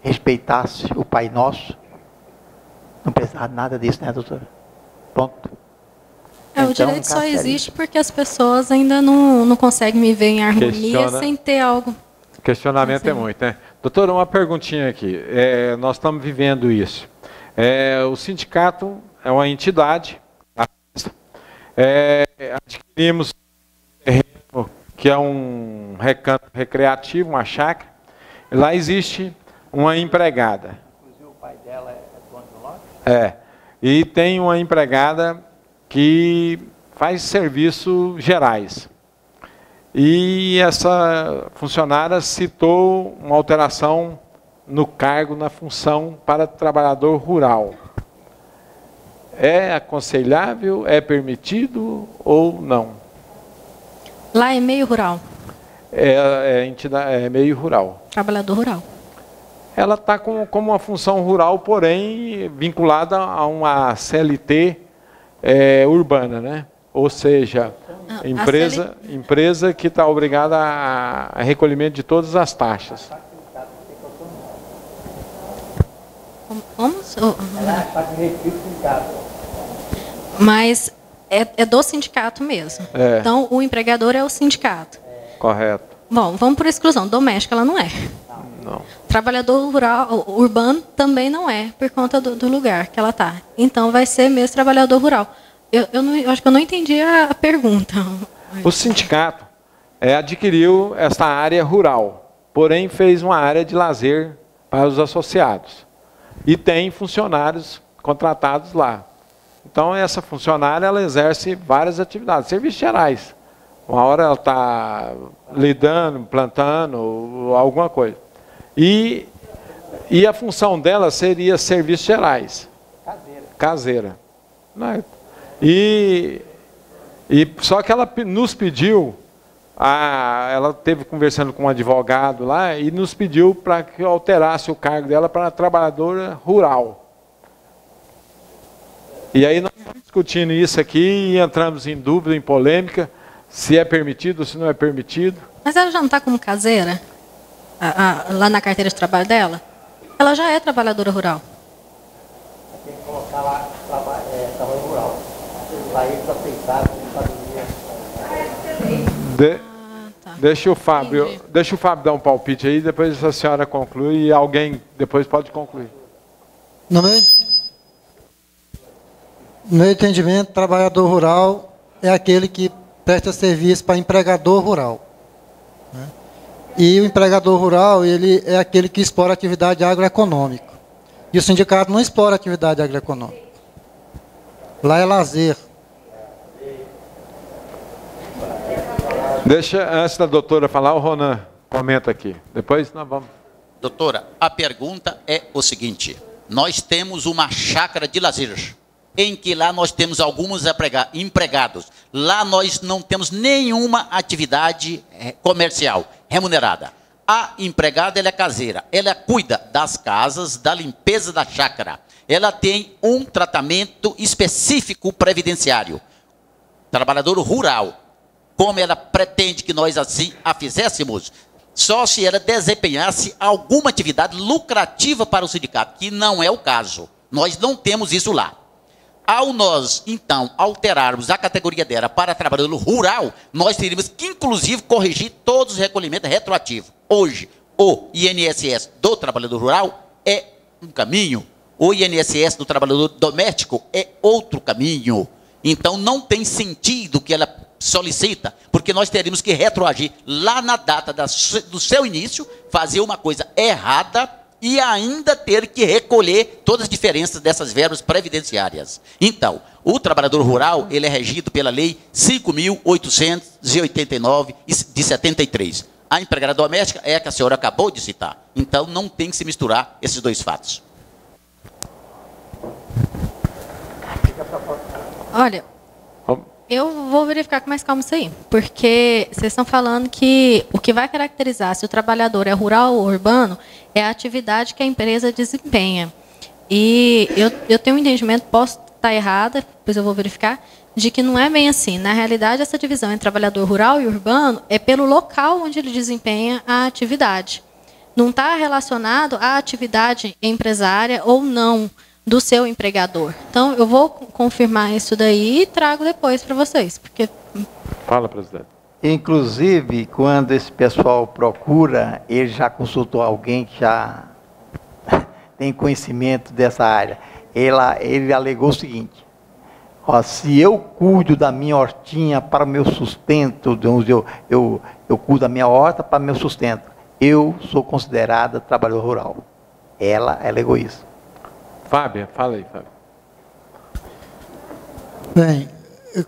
respeitasse o Pai Nosso, não precisava nada disso, né, doutora? Pronto. O direito só existe porque as pessoas ainda não conseguem me ver em harmonia sem ter algo. Questionamento é muito, né? Doutora, uma perguntinha aqui. Nós estamos vivendo isso. O sindicato é uma entidade. Adquirimos terreno que é um recanto recreativo, uma chácara. Lá existe uma empregada. Inclusive o pai dela é dono do lote? É. E tem uma empregada que faz serviços gerais. E essa funcionária citou uma alteração no cargo, na função para trabalhador rural. É aconselhável, é permitido ou não? Lá é meio rural. É meio rural. Trabalhador rural. Ela está como uma função rural, porém vinculada a uma CLT urbana, né? Ou seja, empresa que está obrigada a recolhimento de todas as taxas. Vamos? Ela faz retiro do sindicato. Mas é do sindicato mesmo. É. Então, o empregador é o sindicato. Correto. Bom, vamos por exclusão. Doméstica, ela não é. Não. Trabalhador rural, urbano também não é, por conta do lugar que ela está. Então, vai ser mesmo trabalhador rural. Eu acho que eu não entendi a pergunta. O sindicato adquiriu esta área rural, porém fez uma área de lazer para os associados. E tem funcionários contratados lá. Então, essa funcionária ela exerce várias atividades, serviços gerais. Uma hora ela está lidando, plantando, alguma coisa. E a função dela seria serviços gerais. Caseira. E só que ela nos pediu, ela esteve conversando com um advogado lá e nos pediu para que eu alterasse o cargo dela para trabalhadora rural. E aí nós estamos discutindo isso aqui e entramos em dúvida, em polêmica, se é permitido ou se não é permitido. Mas ela já não está como caseira? Lá na carteira de trabalho dela? Ela já é trabalhadora rural. Tem que colocar lá trabalho rural. Lá eles aceitaram Deixa o Fábio dar um palpite aí, depois a senhora conclui e alguém depois pode concluir. No meu entendimento, trabalhador rural é aquele que presta serviço para empregador rural. Né? E o empregador rural, ele é aquele que explora atividade agroeconômica. E o sindicato não explora atividade agroeconômica. Lá é lazer. Deixa, antes da doutora falar, o Ronan comenta aqui. Depois nós vamos. Doutora, a pergunta é o seguinte. Nós temos uma chácara de lazer, em que lá nós temos alguns empregados. Lá nós não temos nenhuma atividade comercial remunerada. A empregada ela é caseira, ela cuida das casas, da limpeza da chácara. Ela tem um tratamento específico previdenciário. Trabalhador rural, como ela pretende que nós assim a fizéssemos, só se ela desempenhasse alguma atividade lucrativa para o sindicato, que não é o caso. Nós não temos isso lá. Ao nós, então, alterarmos a categoria dela para trabalhador rural, nós teríamos que, inclusive, corrigir todos os recolhimentos retroativos. Hoje, o INSS do trabalhador rural é um caminho, o INSS do trabalhador doméstico é outro caminho. Então, não tem sentido que ela solicita, porque nós teríamos que retroagir lá na data do seu início, fazer uma coisa errada e ainda ter que recolher todas as diferenças dessas verbas previdenciárias. Então, o trabalhador rural, ele é regido pela lei 5.889 de 73. A empregada doméstica é a que a senhora acabou de citar. Então, não tem que se misturar esses dois fatos. Olha, eu vou verificar com mais calma isso aí, porque vocês estão falando que o que vai caracterizar se o trabalhador é rural ou urbano é a atividade que a empresa desempenha. E eu tenho um entendimento, posso estar errada, depois eu vou verificar, de que não é bem assim. Na realidade, essa divisão entre trabalhador rural e urbano é pelo local onde ele desempenha a atividade. Não está relacionado à atividade empresária ou não do seu empregador. Então, eu vou confirmar isso daí e trago depois para vocês. Porque... Fala, presidente. Inclusive, quando esse pessoal procura, ele já consultou alguém que já tem conhecimento dessa área. Ele alegou o seguinte: Ó, se eu cuido da minha hortinha para o meu sustento, eu cuido da minha horta para o meu sustento, eu sou considerada trabalhador rural. Ela é egoísta. Fábio, fala aí, Fábio. Bem,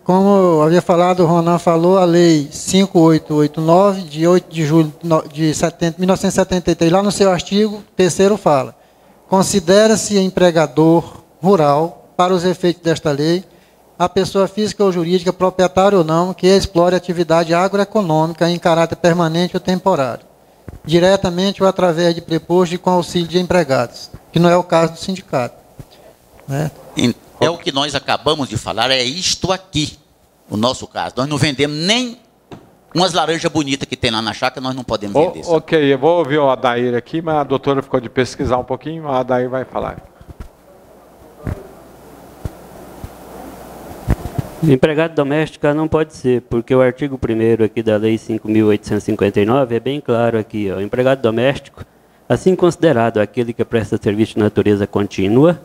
como eu havia falado, o Ronan falou, a lei 5889, de 8 de julho de 1973, lá no seu artigo 3º fala: considera-se empregador rural, para os efeitos desta lei, a pessoa física ou jurídica, proprietária ou não, que explore atividade agroeconômica em caráter permanente ou temporário, diretamente ou através de preposto e com auxílio de empregados, que não é o caso do sindicato. Né? É o que nós acabamos de falar, é isto aqui, o nosso caso. Nós não vendemos nem umas laranjas bonitas que tem lá na chácara, nós não podemos vender. Ok, eu vou ouvir o Adair aqui, mas a doutora ficou de pesquisar um pouquinho, o Adair vai falar. Empregado doméstico não pode ser, porque o artigo 1º aqui da Lei 5.859 é bem claro aqui, ó, empregado doméstico, assim considerado aquele que presta serviço de natureza contínua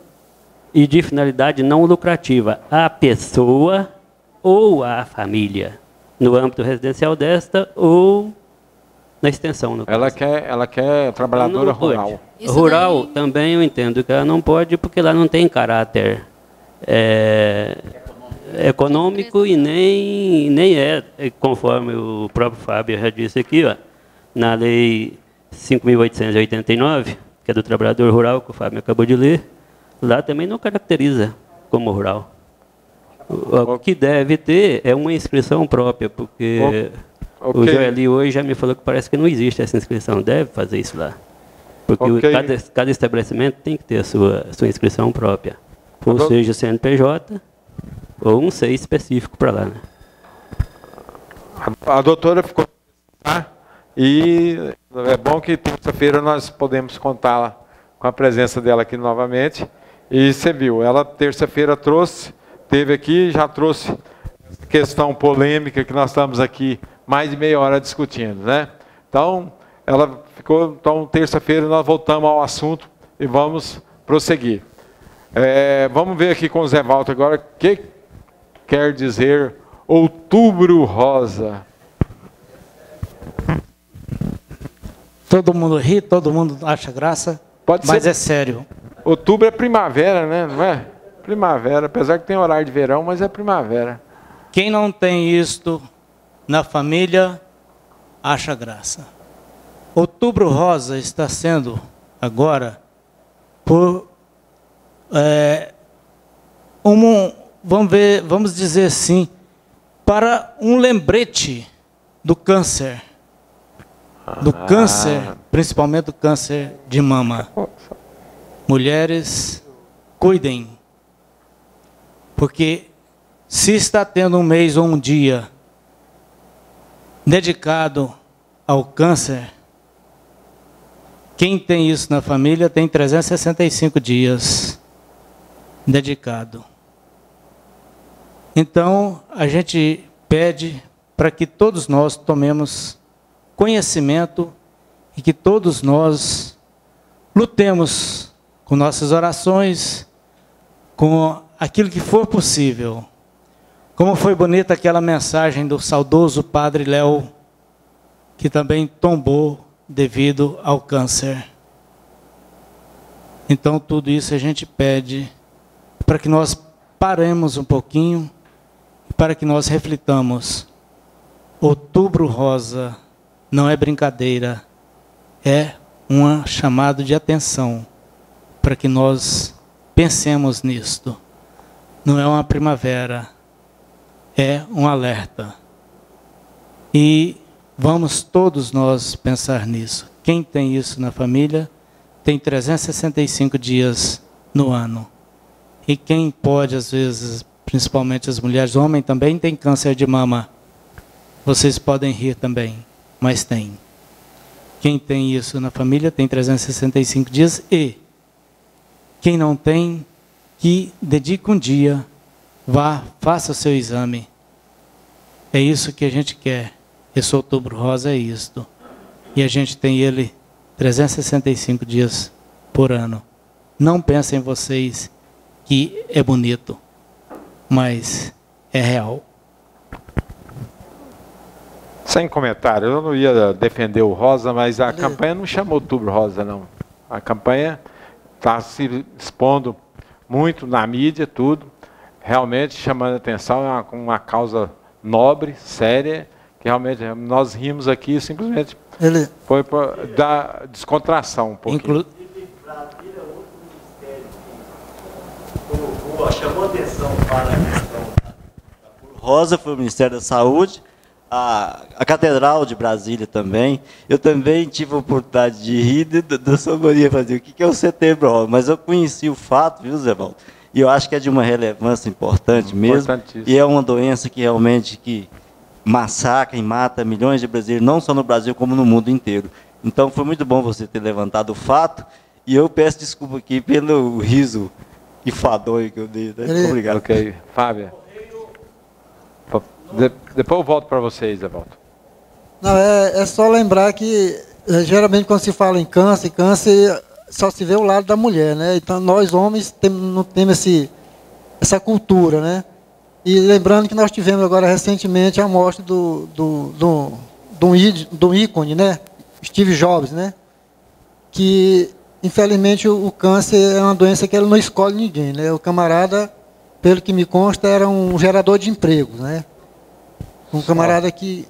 e de finalidade não lucrativa à pessoa ou à família, no âmbito residencial desta ou na extensão. No ela quer trabalhadora rural. Rural também eu entendo que ela não pode, porque lá não tem caráter econômico e nem é, conforme o próprio Fábio já disse aqui, ó, na Lei 5.889, que é do trabalhador rural, que o Fábio acabou de ler, lá também não caracteriza como rural. O que deve ter é uma inscrição própria, porque o Joeli hoje já me falou que parece que não existe essa inscrição, deve fazer isso lá. Porque cada estabelecimento tem que ter a sua inscrição própria, ou seja, CNPJ, ou um SEI específico para lá. Né? A doutora ficou... E é bom que terça-feira nós podemos contá-la com a presença dela aqui novamente. E você viu, ela terça-feira teve aqui, já trouxe questão polêmica que nós estamos aqui mais de meia hora discutindo, né? Então, ela ficou, então terça-feira nós voltamos ao assunto e vamos prosseguir. Vamos ver aqui com o Zé Walter agora o que quer dizer Outubro Rosa. Todo mundo ri, todo mundo acha graça, mas é sério. Outubro é primavera, né? Não é? Primavera, apesar que tem horário de verão, mas é primavera. Quem não tem isto na família, acha graça. Outubro Rosa está sendo agora por vamos dizer assim, para um lembrete do câncer. Do câncer, principalmente do câncer de mama. Mulheres, cuidem. Porque se está tendo um mês ou um dia dedicado ao câncer, quem tem isso na família tem 365 dias dedicado. Então, a gente pede para que todos nós tomemos conhecimento e que todos nós lutemos com nossas orações, com aquilo que for possível. Como foi bonita aquela mensagem do saudoso Padre Léo, que também tombou devido ao câncer. Então, tudo isso a gente pede para que nós paremos um pouquinho, para que nós reflitamos. Outubro Rosa não é brincadeira, é um chamado de atenção para que nós pensemos nisto. Não é uma primavera, é um alerta. E vamos todos nós pensar nisso. Quem tem isso na família tem 365 dias no ano. E quem pode, às vezes, principalmente as mulheres, o homem também tem câncer de mama. Vocês podem rir também, mas tem. Quem tem isso na família tem 365 dias e quem não tem, que dedique um dia, vá, faça o seu exame. É isso que a gente quer. Esse Outubro Rosa é isto. E a gente tem ele 365 dias por ano. Não pensem vocês que é bonito. mas é real. Sem comentário, eu não ia defender o Rosa, mas a campanha não chamou Outubro Rosa, não. A campanha está se expondo muito na mídia, tudo, realmente chamando a atenção, é uma causa nobre, séria, que realmente nós rimos aqui, simplesmente foi para dar descontração um pouquinho. Chamou atenção para a questão Rosa, foi o Ministério da Saúde, a Catedral de Brasília também. Eu também tive a oportunidade de rir da sua Maria fazer o que é o Setembro Rosa, mas eu conheci o fato, viu, Zé Valdo? E eu acho que é de uma relevância importante mesmo, e é uma doença que realmente massacra e mata milhões de brasileiros, não só no Brasil, como no mundo inteiro. Então foi muito bom você ter levantado o fato, e eu peço desculpa aqui pelo riso enfadonho que eu dei. Né? Obrigado. Ok. Fábio. Depois eu volto para vocês, Evaldo. Não, é só lembrar que, geralmente, quando se fala em câncer só se vê o lado da mulher, né? Então, nós homens não temos essa cultura, né? E lembrando que nós tivemos agora, recentemente, a morte do ícone, né? Steve Jobs, né? Que, infelizmente, o câncer é uma doença que ele não escolhe ninguém, né? O camarada, pelo que me consta, era um gerador de empregos, né? Um camarada que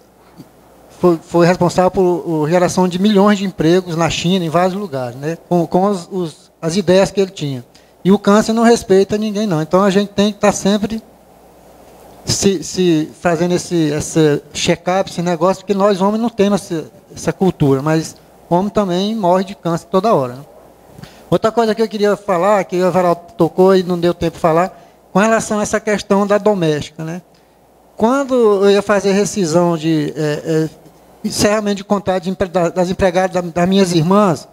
foi responsável por geração de milhões de empregos na China, em vários lugares, né? Com as ideias que ele tinha. E o câncer não respeita ninguém, não. Então, a gente tem que estar sempre se fazendo esse check-up, esse negócio, porque nós, homens, não temos essa cultura, mas homem também morre de câncer toda hora, né? Outra coisa que eu queria falar, que o Everaldo tocou e não deu tempo de falar, com relação a essa questão da doméstica, né? Quando eu ia fazer rescisão de encerramento de contrato das empregadas das minhas irmãs,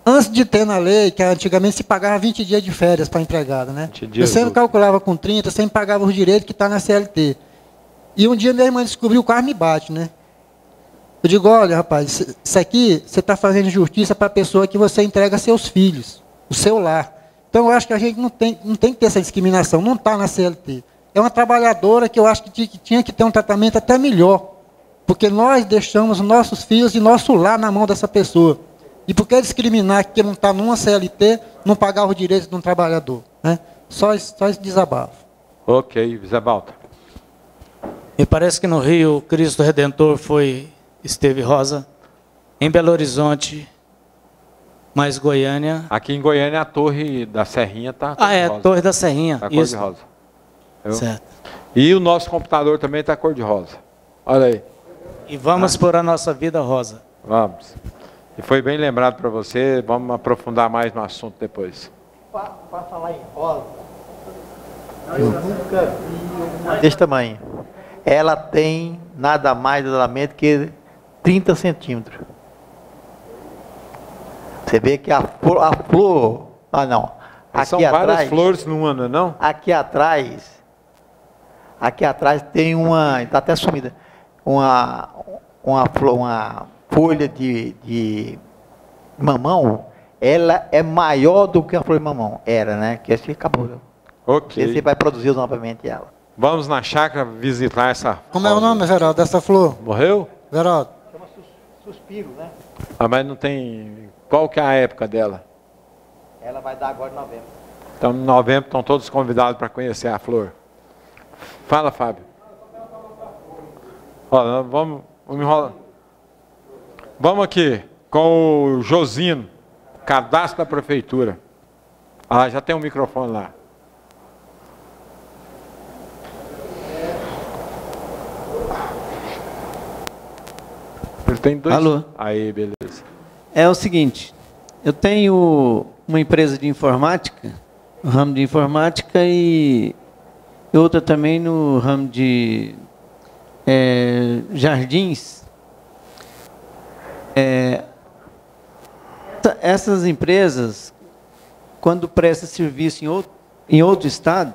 antes de ter na lei, que antigamente se pagava 20 dias de férias para a empregada, né? Eu sempre calculava com 30, sempre pagava os direitos que está na CLT. E um dia minha irmã descobriu, quase me bate, né? Eu digo, olha, rapaz, isso aqui, você está fazendo justiça para a pessoa que você entrega seus filhos, o seu lar. Então, eu acho que a gente não tem que ter essa discriminação, não está na CLT. É uma trabalhadora que eu acho que tinha que ter um tratamento até melhor, porque nós deixamos nossos filhos e nosso lar na mão dessa pessoa. E por que discriminar que não está numa CLT, não pagar os direitos de um trabalhador? Né? Só esse desabafo. Ok, Zé Balta. Me parece que no Rio, Cristo Redentor esteve rosa. Em Belo Horizonte, mais Goiânia. Aqui em Goiânia, a Torre da Serrinha está rosa. Torre da Serrinha. Está cor de rosa. Certo. E o nosso computador também está cor de rosa. Olha aí. E vamos por a nossa vida rosa. Vamos. E foi bem lembrado para você, vamos aprofundar mais no assunto depois. Para falar em rosa, eu nunca vi uma desse tamanho. Ela tem nada mais, nada menos que 30 centímetros. Você vê que a flor... Ah, não. Aqui são várias flores numa, não? Aqui atrás tem uma... Está até sumida. Uma folha de mamão, ela é maior do que a flor de mamão. Era, né? Que acho que acabou. Ok. Você vai produzir novamente ela. Vamos na chácara visitar essa... Como é o nome, Veraldo, dessa flor? Morreu? Veraldo. Chama suspiro, né? Ah, mas não tem... Qual que é a época dela? Ela vai dar agora em novembro. Então, em novembro, estão todos convidados para conhecer a flor. Fala, Fábio. Olha, vamos enrolar. Vamos aqui com o Josino, cadastro da prefeitura. Ah, já tem um microfone lá. Ele tem dois. Alô? Aí, beleza. É o seguinte, eu tenho uma empresa de informática, no ramo de informática, e outra também no ramo de jardins. Essas empresas, quando prestam serviço em outro estado,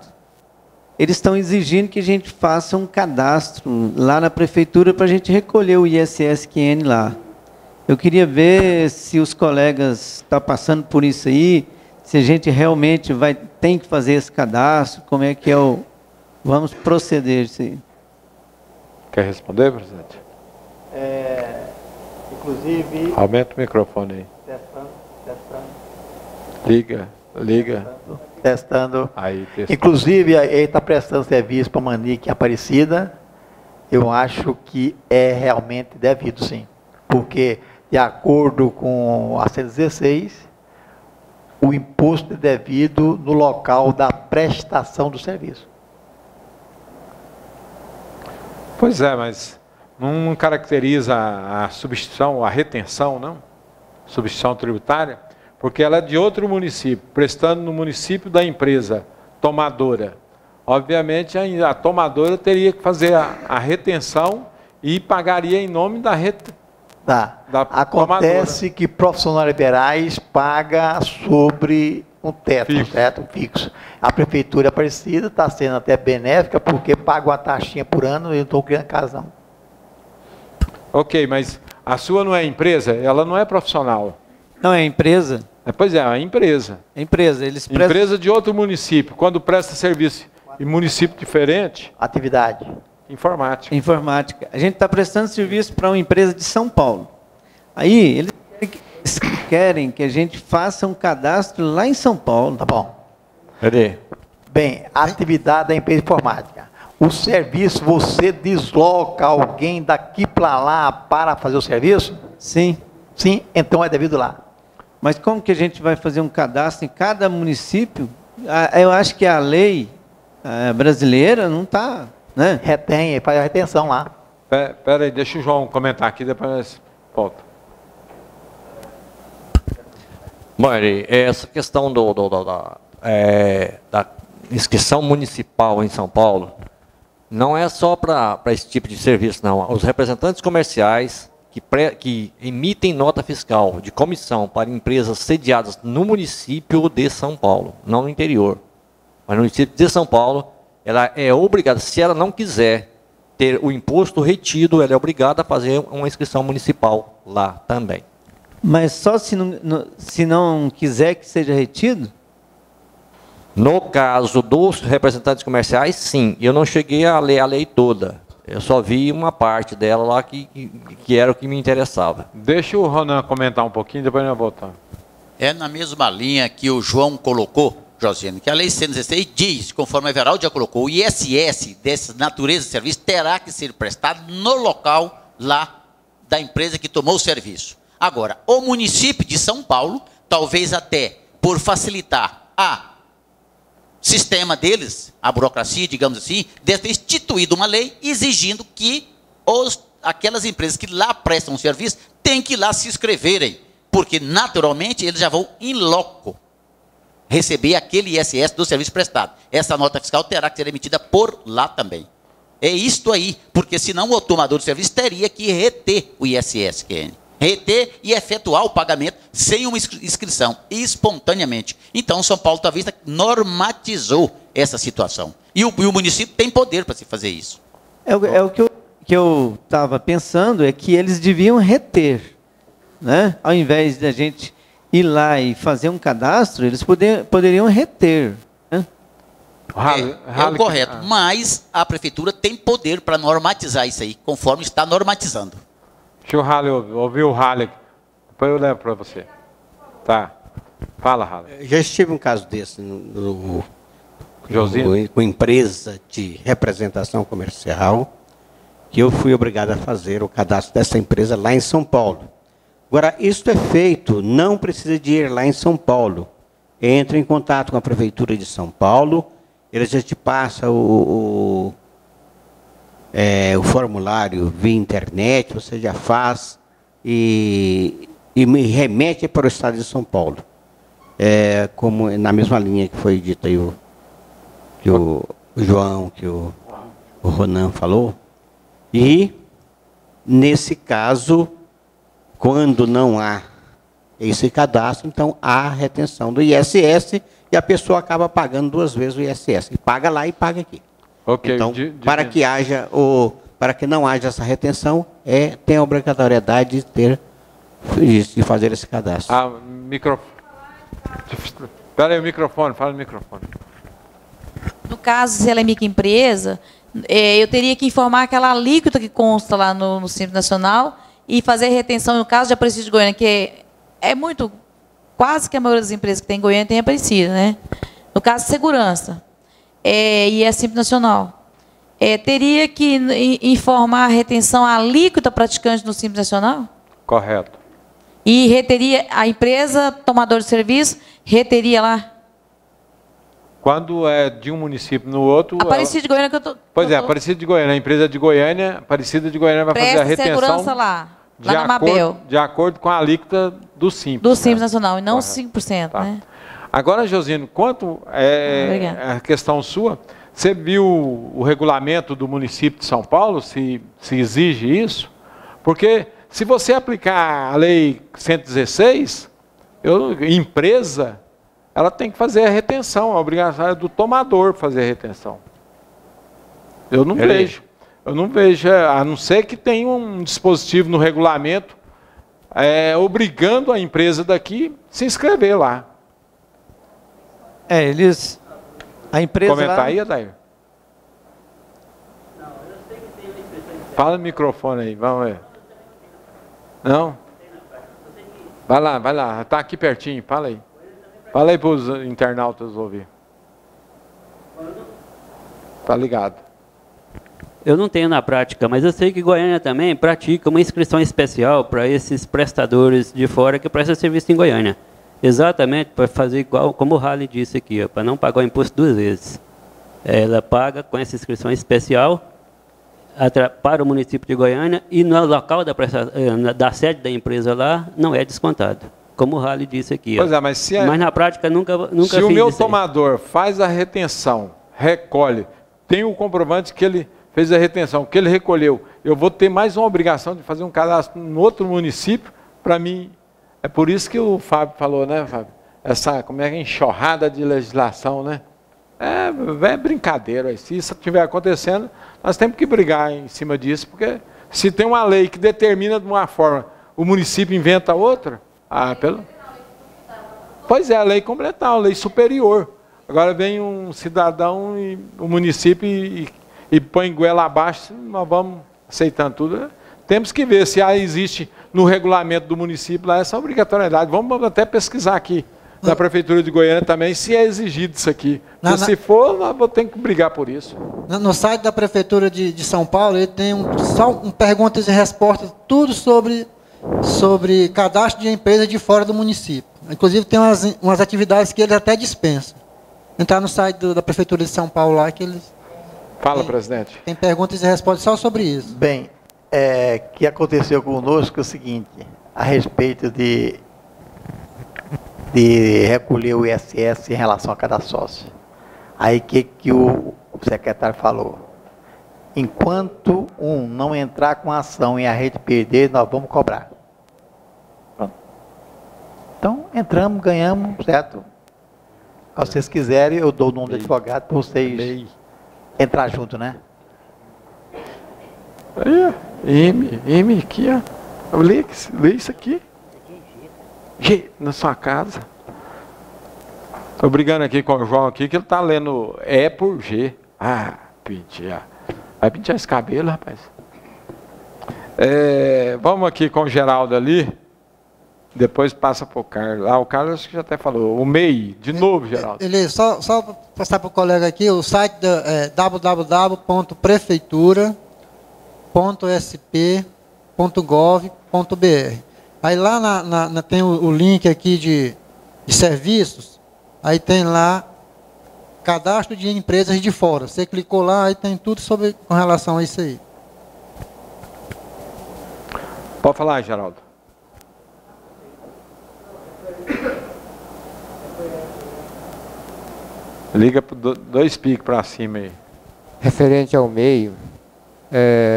eles estão exigindo que a gente faça um cadastro lá na prefeitura para a gente recolher o ISSQN lá. Eu queria ver se os colegas estão passando por isso aí, se a gente realmente tem que fazer esse cadastro, como é que é Vamos proceder, sim. Quer responder, presidente? Inclusive... Aumenta o microfone aí. Testando. Liga. Testando. Aí, testando. Inclusive, ele está prestando serviço para a Manique em Aparecida. Eu acho que é realmente devido, sim. Porque, de acordo com a 116, o imposto é devido no local da prestação do serviço. Pois é, mas não caracteriza a substituição, a retenção, não? Substituição tributária? Porque ela é de outro município, prestando no município da empresa tomadora. Obviamente, a tomadora teria que fazer a retenção e pagaria em nome da Acontece tomadora. que profissionais liberais paga sobre um teto, fixo. A prefeitura Aparecida está sendo até benéfica porque paga uma taxinha por ano e eu estou criando casa não. Ok, mas a sua não é empresa? Ela não é profissional. Não, é empresa. Pois é empresa. É empresa. Eles Empresa de outro município. Quando presta serviço em município diferente... Atividade. Informática. Informática. A gente está prestando serviço para uma empresa de São Paulo. Aí, eles querem que a gente faça um cadastro lá em São Paulo. Tá bom. Cadê? Bem, a atividade da empresa informática. O serviço, você desloca alguém daqui para lá para fazer o serviço? Sim. Sim, então é devido lá. Mas como que a gente vai fazer um cadastro em cada município? Eu acho que a lei brasileira não está... Né? Retém, faz a retenção lá. Espera aí, deixa o João comentar aqui, depois volta. Bom, essa questão da inscrição municipal em São Paulo não é só para esse tipo de serviço, não. Os representantes comerciais que emitem nota fiscal de comissão para empresas sediadas no município de São Paulo, não no interior, mas no município de São Paulo, ela é obrigada, se ela não quiser ter o imposto retido, ela é obrigada a fazer uma inscrição municipal lá também. Mas só se não quiser que seja retido? No caso dos representantes comerciais, sim. Eu não cheguei a ler a lei toda. Eu só vi uma parte dela lá que era o que me interessava. Deixa o Ronan comentar um pouquinho, depois nós voltamos. É na mesma linha que o João colocou, Josiane, que a Lei 116 diz, conforme a Everaldo já colocou, o ISS dessa natureza de serviço terá que ser prestado no local lá da empresa que tomou o serviço. Agora, o município de São Paulo, talvez até por facilitar sistema deles, a burocracia, digamos assim, deve ter instituído uma lei exigindo que aquelas empresas que lá prestam serviço têm que ir lá se inscreverem, porque naturalmente eles já vão em loco receber aquele ISS do serviço prestado. Essa nota fiscal terá que ser emitida por lá também. É isto aí, porque senão o tomador de serviço teria que reter o ISS-QN. Reter e efetuar o pagamento sem uma inscrição, espontaneamente. Então, São Paulo talvez normatizou essa situação. E o município tem poder para se fazer isso. O que eu estava pensando é que eles deviam reter, né? Ao invés de a gente ir lá e fazer um cadastro, eles poderiam reter. Né? É o correto, mas a prefeitura tem poder para normatizar isso aí, conforme está normatizando. Deixa o Halley ouvir o Halley, depois eu levo para você. Tá. Fala, Halley. Já estive um caso desse com empresa de representação comercial, que eu fui obrigado a fazer o cadastro dessa empresa lá em São Paulo. Agora, isso é feito, não precisa de ir lá em São Paulo. Entra em contato com a Prefeitura de São Paulo, eles já te passam o formulário via internet, você já faz e me remete para o Estado de São Paulo. Como na mesma linha que foi dita aí que o João, que o Ronan falou. E, nesse caso, quando não há esse cadastro, então há retenção do ISS e a pessoa acaba pagando duas vezes o ISS. E paga lá e paga aqui. Okay, então, para que não haja essa retenção, tem a obrigatoriedade de fazer esse cadastro. Espera aí o microfone, fala no microfone. caso, se ela é microempresa, eu teria que informar aquela alíquota que consta lá no Simples Nacional e fazer retenção no caso de Aparecida de Goiânia, que é muito, quase que a maioria das empresas que tem em Goiânia tem Aparecida, né? No caso de segurança, e é Simples Nacional. Teria que informar a retenção à alíquota praticante no Simples Nacional? Correto. E reteria, a empresa tomador de serviço, reteria lá? Quando é de um município no outro... Aparecida de Goiânia que eu tô... Pois é, Aparecida de Goiânia, a empresa de Goiânia, Aparecida de Goiânia vai fazer a retenção... segurança lá na Mabel. De acordo com a alíquota do Simples. Do Simples Nacional, e não 5%, tá. né? Agora, Josino, quanto a questão sua, você viu o regulamento do município de São Paulo, se exige isso? Porque se você aplicar a lei 116, empresa, ela tem que fazer a retenção, a obrigação é do tomador fazer a retenção. Eu não vejo. Eu não vejo, a não ser que tenha um dispositivo no regulamento obrigando a empresa daqui a se inscrever lá. A empresa comentar lá... aí, Adair? Fala no microfone aí, vamos ver. Não? Vai lá, está aqui pertinho, fala aí. Fala aí para os internautas ouvir. Tá ligado. Eu não tenho na prática, mas eu sei que Goiânia também pratica uma inscrição especial para esses prestadores de fora que prestam serviço em Goiânia. Exatamente para fazer igual, como o Rally disse aqui, para não pagar o imposto 2 vezes. Ela paga com essa inscrição especial para o município de Goiânia e no local da sede da empresa lá não é descontado. Como o Rally disse aqui. Pois é, mas na prática nunca se o meu tomador faz a retenção, recolhe, tem o comprovante que ele fez a retenção, que ele recolheu, eu vou ter mais uma obrigação de fazer um cadastro em outro município para mim. É por isso que o Fábio falou, né, Fábio? Essa, como é que é, enxurrada de legislação, né? É brincadeira. Se isso estiver acontecendo, nós temos que brigar em cima disso, porque se tem uma lei que determina de uma forma, o município inventa outra, pois é, a lei complementar, a lei superior. Agora vem um cidadão e o município e põe goela abaixo, nós vamos aceitando tudo, né? Temos que ver se existe no regulamento do município lá essa obrigatoriedade. Vamos até pesquisar aqui na Prefeitura de Goiânia também se é exigido isso aqui. Se for, nós vamos ter que brigar por isso. No site da Prefeitura de São Paulo, ele tem só perguntas e respostas, tudo sobre cadastro de empresa de fora do município. Inclusive tem umas atividades que eles até dispensam. Entrar no site da Prefeitura de São Paulo lá que eles... Fala, presidente. Tem perguntas e respostas só sobre isso. Bem, que aconteceu conosco é o seguinte, a respeito de recolher o ISS em relação a cada sócio. Aí que o secretário falou? Enquanto não entrar com a ação e a rede perder, nós vamos cobrar. Pronto. Então, entramos, ganhamos, certo? Se vocês quiserem, eu dou o nome do advogado para vocês entrar junto, né? Aí, M aqui, ó. Lê isso aqui. G, na sua casa. Estou brigando aqui com o João aqui, que ele está lendo E por G. Pentear. Vai pentear esse cabelo, rapaz. Vamos aqui com o Geraldo ali. Depois passa para o Carlos. O Carlos acho que já até falou. O MEI, de novo, Geraldo. Só para passar para o colega aqui, o site é www.prefeitura.sp.gov.br. Aí lá tem o link aqui de serviços, aí tem lá cadastro de empresas de fora. Você clicou lá, aí tem tudo com relação a isso aí. Pode falar, Geraldo. Liga dois picos para cima aí. Referente ao meio,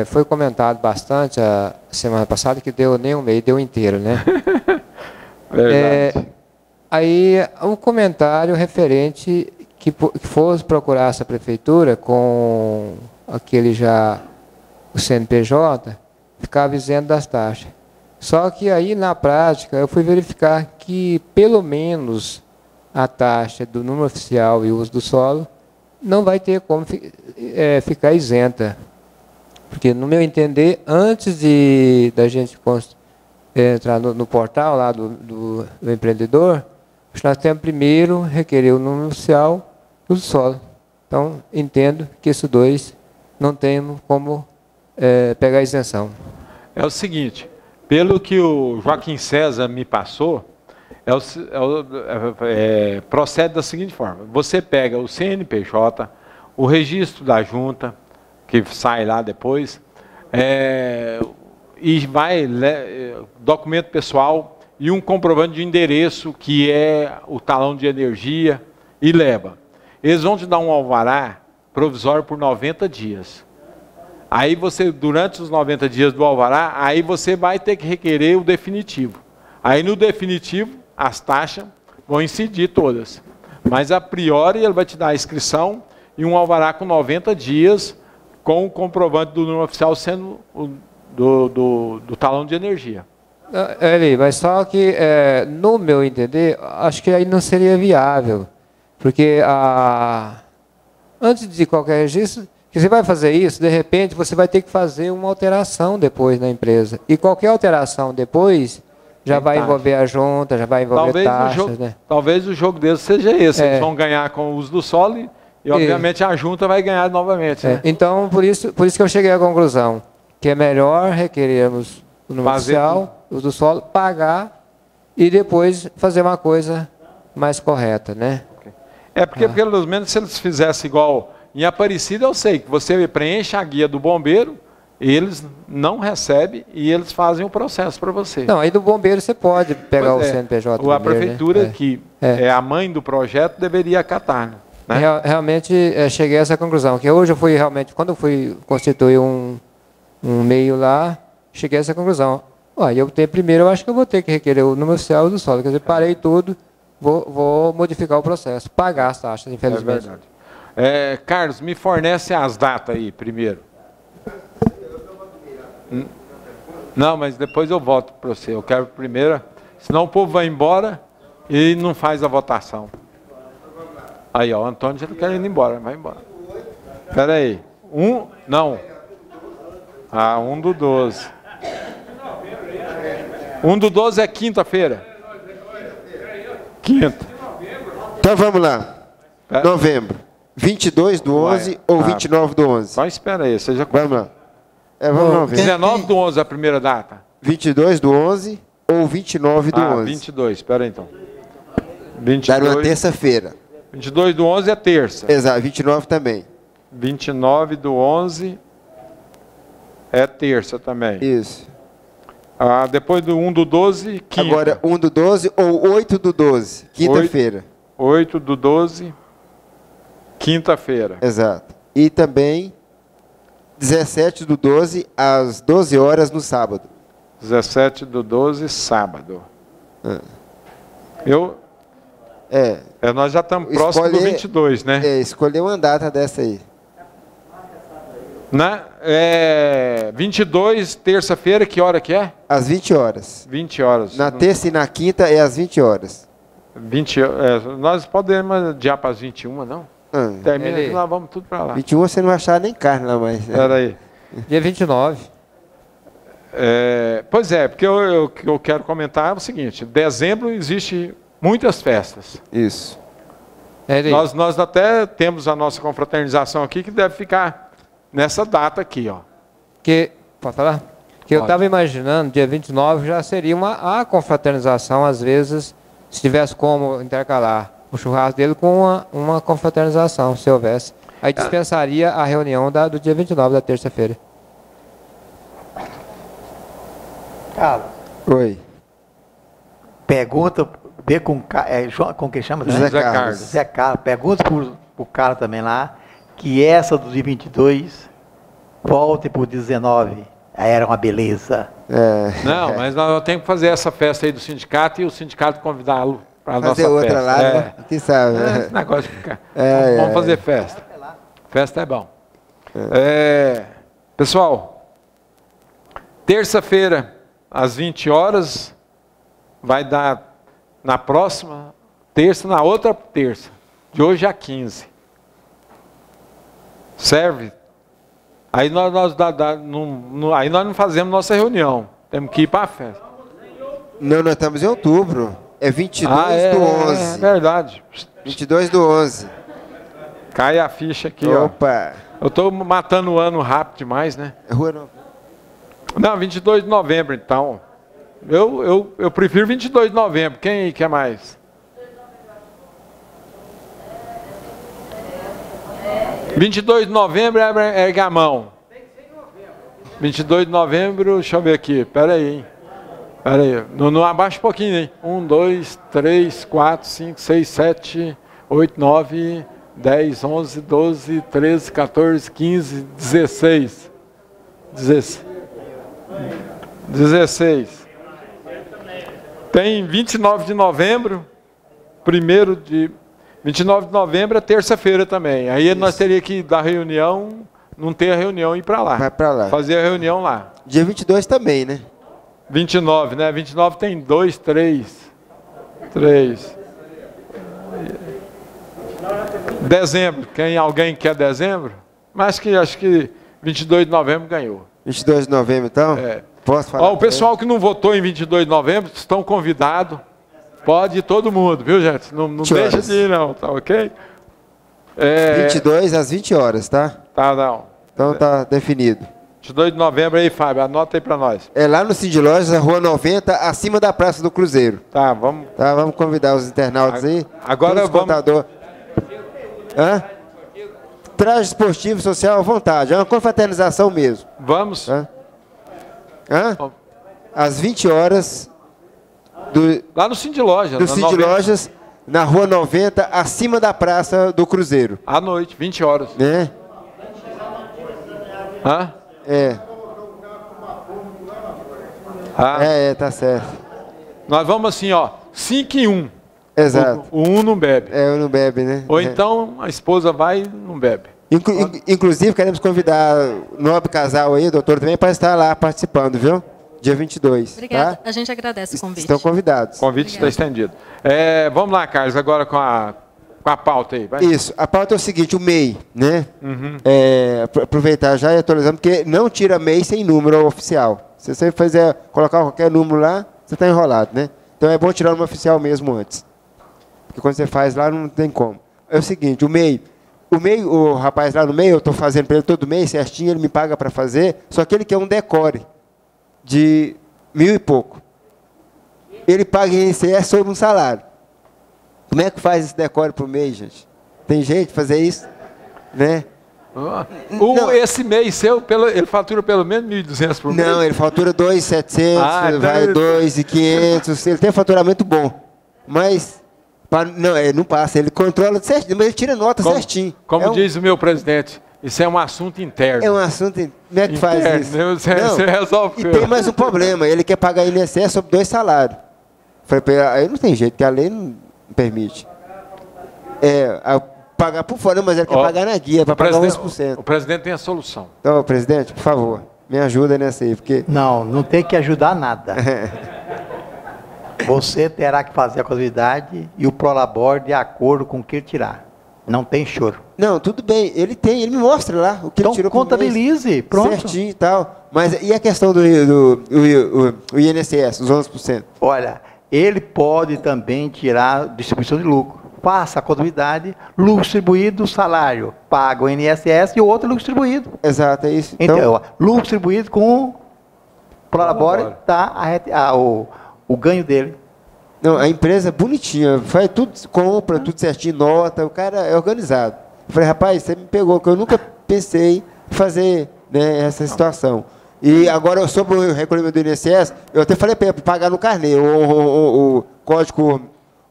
foi comentado bastante a semana passada que deu nem um meio, deu inteiro, né? Verdade. Aí um comentário referente que fosse procurar essa prefeitura com aquele o CNPJ, ficava isento das taxas. Só que aí na prática eu fui verificar que pelo menos a taxa do número oficial e uso do solo não vai ter como ficar isenta. Porque, no meu entender, antes da gente entrar no portal lá do empreendedor, nós temos primeiro requerer o número oficial do solo. Então, entendo que esses dois não temos como pegar a isenção. É o seguinte, pelo que o Joaquim César me passou, procede da seguinte forma: você pega o CNPJ, o registro da junta, que sai lá depois, e vai documento pessoal e um comprovante de endereço, que é o talão de energia, e leva. Eles vão te dar um alvará provisório por 90 dias. Aí você, durante os 90 dias do alvará, aí você vai ter que requerer o definitivo. Aí no definitivo, as taxas vão incidir todas. Mas a priori ele vai te dar a inscrição e um alvará com 90 dias, com o comprovante do número oficial sendo do talão de energia. Mas só que, no meu entender, acho que aí não seria viável. Porque antes de qualquer registro, que você vai fazer isso, de repente você vai ter que fazer uma alteração depois na empresa. E qualquer alteração depois já vai envolver a junta, já vai envolver taxas. Né? Talvez o jogo deles seja esse. Eles vão ganhar com o uso do solo e obviamente, a junta vai ganhar novamente. Né? Então, por isso que eu cheguei à conclusão que é melhor requerermos o número oficial, o do solo, pagar e depois fazer uma coisa mais correta, né? Porque pelo menos se eles fizessem igual em Aparecida, eu sei que você preenche a guia do bombeiro, eles não recebem e eles fazem o processo para você. Não, aí do bombeiro você pode pegar o CNPJ do a bombeiro, prefeitura, né? que é a mãe do projeto, deveria acatar. Né? Realmente cheguei a essa conclusão, que hoje eu fui realmente, quando eu fui constituir um meio lá, cheguei a essa conclusão. Primeiro eu acho que eu vou ter que requerer o número oficial do solo, quer dizer, parei tudo, vou modificar o processo, pagar as taxas, infelizmente. É verdade. Carlos, me fornece as datas aí primeiro. Não, mas depois eu volto para você. Eu quero primeiro, senão o povo vai embora e não faz a votação. Aí, ó, o Antônio já não quer ir embora, vai embora. Espera aí. Não. 1 do 12. 1 do 12 é quinta-feira. Quinta. Então vamos lá. Novembro. 22 do 11 ou 29 do 11? Só espera aí. Vamos lá. Vamos lá. 19 do 11 é a primeira data. 22 do 11 ou 29 do 11? 22. Espera aí, então. 22. Dar uma terça-feira. 22 do 11 é terça. Exato. 29 também. 29 do 11 é terça também. Isso. Depois do 1 do 12, quinta. Agora, 1 do 12 ou 8 do 12, quinta-feira. 8 do 12, quinta-feira. Exato. E também 17 do 12, às 12 horas no sábado. 17 do 12, sábado. Nós já estamos próximos do 22, né? Escolher uma data dessa aí. 22, terça-feira, que hora que é? Às 20 horas. 20 horas. Na terça e na quinta é às 20 horas. Nós podemos adiar para as 21, não? Termina que nós vamos tudo para lá. 21 você não vai achar nem carne lá mais. Espera aí. Dia 29. Pois é, porque eu quero comentar o seguinte: dezembro existe muitas festas. Isso. Nós até temos a nossa confraternização aqui, que deve ficar nessa data aqui, ó. Pode falar? Que eu estava imaginando, dia 29 já seria a confraternização, às vezes, se tivesse como intercalar o churrasco dele com uma confraternização, se houvesse. Aí dispensaria a reunião do dia 29, da terça-feira. Carlos. Oi. Pergunta, vê com quem chama? José Carlos. José Carlos. Pergunta pro cara também lá, que essa do dia 22 volte por 19. Aí era uma beleza. Não, mas nós temos que fazer essa festa aí do sindicato e o sindicato convidá-lo para a nossa festa. Fazer outra lá, né? né? Quem sabe? Esse negócio de ficar. Vamos fazer festa. Festa é bom. Pessoal, terça-feira, às 20 horas, vai dar na próxima terça, na outra terça, de hoje a 15. Serve? Aí aí nós não fazemos nossa reunião. Temos que ir para a festa. Não, nós estamos em outubro. É 22 do 11. É verdade. 22 do 11. Cai a ficha aqui, Opa. ó. Eu estou matando o ano rápido demais, né? É rua não. Não, 22 de novembro, então. Eu prefiro 22 de novembro. Quem quer mais? 22 de novembro, erga a mão. 22 de novembro, deixa eu ver aqui. Espera aí, hein? Espera aí. Não abaixa um pouquinho, hein? 1, 2, 3, 4, 5, 6, 7, 8, 9, 10, 11, 12, 13, 14, 15, 16. 16. Tem 29 de novembro, 29 de novembro é terça-feira também. Aí isso. Nós teríamos que dar reunião, não ter a reunião e ir para lá. Vai para lá. Fazer a reunião lá. Dia 22 também, né? 29, né? 29 tem 2, 3. Dezembro. Alguém quer dezembro? Mas acho que 22 de novembro ganhou. 22 de novembro, então? É. Posso falar? Ó, o pessoal que não votou em 22 de novembro estão convidados. Pode ir todo mundo, viu, gente? Não deixa de ir, não, tá ok? 22 às 20 horas, tá? Tá, não. Então tá definido. 22 de novembro aí, Fábio, anota aí para nós. É lá no Cindy Lojas, Rua 90, acima da Praça do Cruzeiro. Tá, vamos. Tá, vamos convidar os internautas aí. Agora vamos. Contador. Hã? Traje esportivo social à vontade. É uma confraternização mesmo. Vamos. Hã? Às 20 horas. Lá no Cindy Lojas. Do Cindy Lojas, na Rua 90, acima da Praça do Cruzeiro. À noite, 20 horas. Né? Hã? É. Tá certo. Nós vamos assim, ó, 5 em 1. Exato. O 1 não bebe. O não bebe, né? Ou então a esposa vai e não bebe. Inclusive, queremos convidar o nobre casal aí, doutor, também, para estar lá participando, viu? Dia 22. Obrigada. Tá? A gente agradece o convite. Estão convidados. O convite está estendido. Vamos lá, Carlos, agora com a pauta aí. Vai. Isso. A pauta é o seguinte, o MEI, né? Uhum. Aproveitar já e atualizando, porque não tira MEI sem número oficial. Se você colocar qualquer número lá, você está enrolado, né? Então é bom tirar o número oficial mesmo antes. Porque quando você faz lá, não tem como. É o seguinte, o MEI, o rapaz lá no MEI, eu estou fazendo para ele todo mês, certinho, ele me paga para fazer, só que ele quer um decore de 1.000 e pouco. Ele paga INSS sobre um salário. Como é que faz esse decore por mês, gente? Tem jeito de fazer isso? Né? Esse mês seu, ele fatura pelo menos 1.200 por mês? Não, ele fatura 2.700, então vai 2.500, ele tem um faturamento bom. Mas, não passa, ele controla certinho, mas ele tira nota certinho. Como diz o meu presidente, isso é um assunto interno. É um assunto. Como é que faz isso? Você resolve. E tem mais um problema. Ele quer pagar INSS sobre 2 salários. Falei, aí não tem jeito, porque a lei não permite. Pagar por fora, mas ele quer pagar na guia, para pagar 11%. O presidente tem a solução. Então, presidente, por favor, me ajuda nessa aí, porque... Não tem que ajudar nada. Você terá que fazer a contabilidade e o Prolabor de acordo com o que ele tirar. Não tem choro. Não, tudo bem. Ele me mostra lá o que então, ele tirou contabilize, por mês, pronto. certinho e tal. Mas e a questão do INSS, os 11%? Olha, ele pode também tirar distribuição de lucro. Faça a contabilidade, lucro distribuído, salário, paga o INSS e o outro lucro distribuído. Exato, é isso. Então lucro distribuído com Prolabore, está o ganho dele. Não, a empresa é bonitinha, faz tudo, compra tudo certinho, nota, o cara é organizado. Eu falei, rapaz, você me pegou, que eu nunca pensei em fazer, né, essa situação. E agora, sobre o recolhimento do INSS, eu até falei para ele, pagar no carnê, o código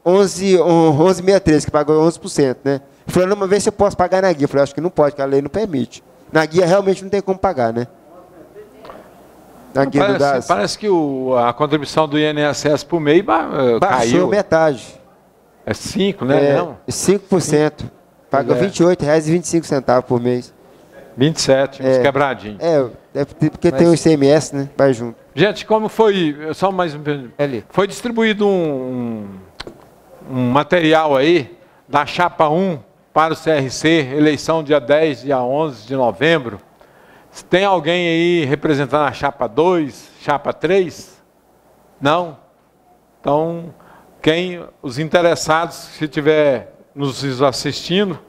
1163, que pagou 11%, né? Eu falei, não, uma vez se eu posso pagar na guia. Eu falei, acho que não pode, porque a lei não permite. Na guia realmente não tem como pagar, né? Parece que a contribuição do INSS por mês baixou caiu. Metade. É 5, né? Não? 5%. Paga R$ 28,25 por mês. 27, uns quebradinhos. Porque tem o ICMS, né? Vai junto. Gente, como foi... Só mais um... Foi distribuído um material aí, da chapa 1, para o CRC, eleição dia 10, dia 11 de novembro. Se tem alguém aí representando a chapa 2, chapa 3? Não? Então, os interessados, se estiver nos assistindo,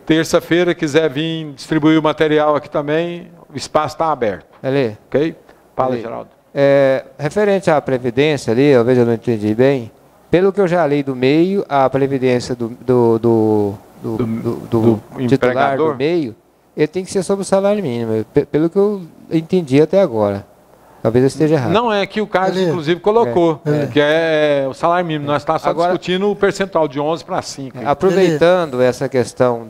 terça-feira quiser vir distribuir o material aqui também, o espaço está aberto. Ali. Ok? Fala, Geraldo. Referente à Previdência ali, talvez eu não entendi bem, pelo que eu já li do meio, a Previdência do titular do meio, ele tem que ser sobre o salário mínimo, pelo que eu entendi até agora. Talvez eu esteja errado. Não, é que o Carlos, inclusive, colocou, que é o salário mínimo. Nós estamos só discutindo o percentual de 11 para 5. Aproveitando essa questão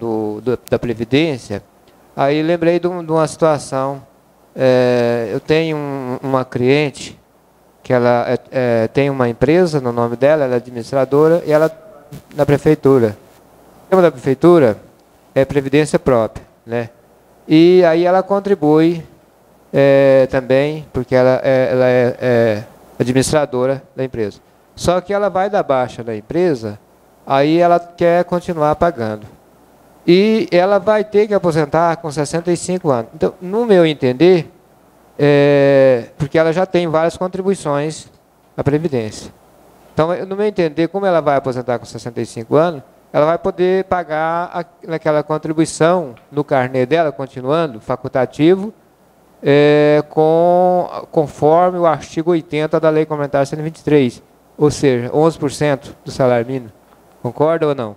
da Previdência, aí lembrei de uma situação. Eu tenho uma cliente que ela tem uma empresa no nome dela, ela é administradora, e ela na prefeitura. O tema da prefeitura é previdência própria, né? E aí ela contribui também, porque ela é administradora da empresa. Só que ela vai dar baixa da empresa, aí ela quer continuar pagando. E ela vai ter que aposentar com 65 anos. Então, no meu entender, porque ela já tem várias contribuições à Previdência. Então, no meu entender, como ela vai aposentar com 65 anos, ela vai poder pagar aquela contribuição no carnê dela, continuando, facultativo, conforme o artigo 80 da Lei Complementar 123, ou seja, 11% do salário mínimo. Concorda ou não?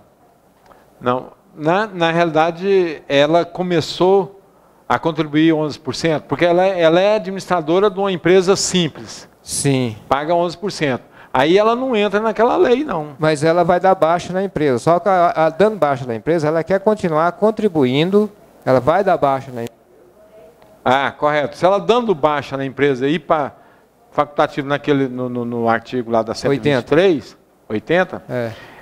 Não. Na realidade, ela começou a contribuir 11%, porque ela é administradora de uma empresa simples. Sim. Paga 11%. Aí ela não entra naquela lei, não. Mas ela vai dar baixa na empresa. Só que dando baixa na empresa, ela quer continuar contribuindo, ela vai dar baixa na empresa. Ah, correto. Se ela dando baixa na empresa e para facultativo no artigo lá da 123, 80,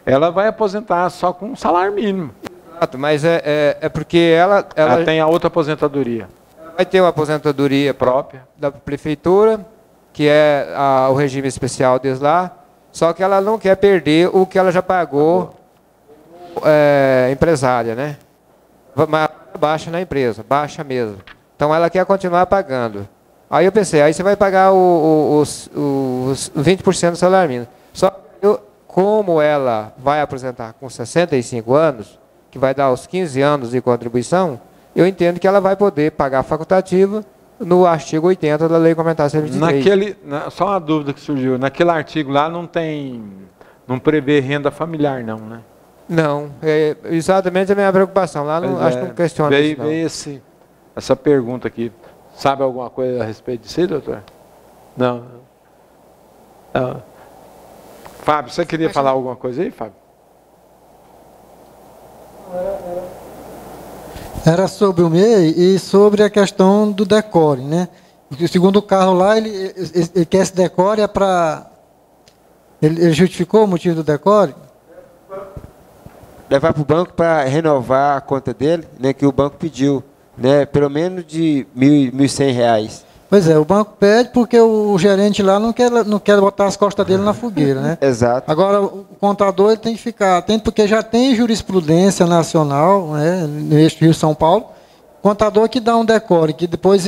ela vai aposentar só com um salário mínimo. Exato, mas é porque ela tem a outra aposentadoria. Ela vai ter uma aposentadoria própria da prefeitura, que é o regime especial deles lá, só que ela não quer perder o que ela já pagou empresária, né? Mas baixa na empresa, baixa mesmo. Então ela quer continuar pagando. Aí eu pensei, aí você vai pagar os 20% do salário mínimo. Só que como ela vai aposentar com 65 anos, que vai dar os 15 anos de contribuição, eu entendo que ela vai poder pagar facultativa no artigo 80 da Lei Complementar 123. Só uma dúvida que surgiu, naquele artigo lá não prevê renda familiar não, né? Não, é exatamente a minha preocupação. Lá não, acho que não questiona isso, não. Veio essa pergunta aqui. Sabe alguma coisa a respeito disso aí, doutor? Não. Fábio, você queria falar alguma coisa aí, Fábio? Era sobre o MEI e sobre a questão do decore, né? Segundo o Carlos lá, ele quer esse decore para... Ele justificou o motivo do decore? Levar para o banco para renovar a conta dele, né, que o banco pediu, né, pelo menos de R$ 1.100. Pois é, o banco pede porque o gerente lá não quer botar as costas dele na fogueira, né? Exato. Agora, o contador ele tem que ficar atento, porque já tem jurisprudência nacional, né, neste Rio São Paulo, contador que dá um decore, que depois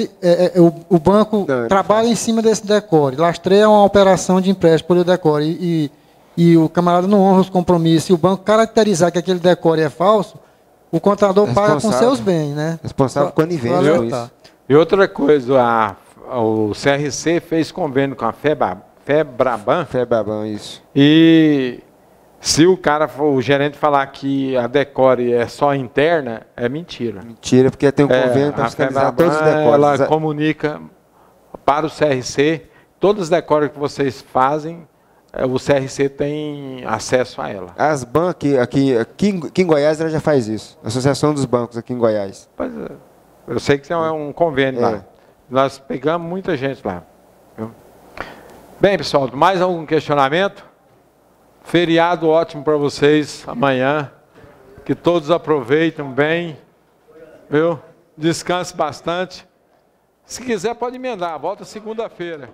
o banco trabalha em cima desse decore, lastreia uma operação de empréstimo pelo decore, e o camarada não honra os compromissos, e o banco caracterizar que aquele decore é falso, o contador paga com seus bens, né? Responsável quando inventa isso. E outra coisa, o CRC fez convênio com a FEBRABAN. FEBRABAN, isso. E se o gerente falar que a decore é só interna, é mentira. Mentira, porque tem um convênio para fiscalizar todos os decores. Ela comunica para o CRC, todos os decores que vocês fazem, o CRC tem acesso a ela. As bancos aqui em Goiás ela já faz isso. A Associação dos Bancos aqui em Goiás. Pois é. Eu sei que tem um convênio lá. Nós pegamos muita gente lá. Viu? Bem, pessoal, mais algum questionamento? Feriado ótimo para vocês amanhã. Que todos aproveitem bem. Viu? Descanse bastante. Se quiser, pode emendar. Volta segunda-feira.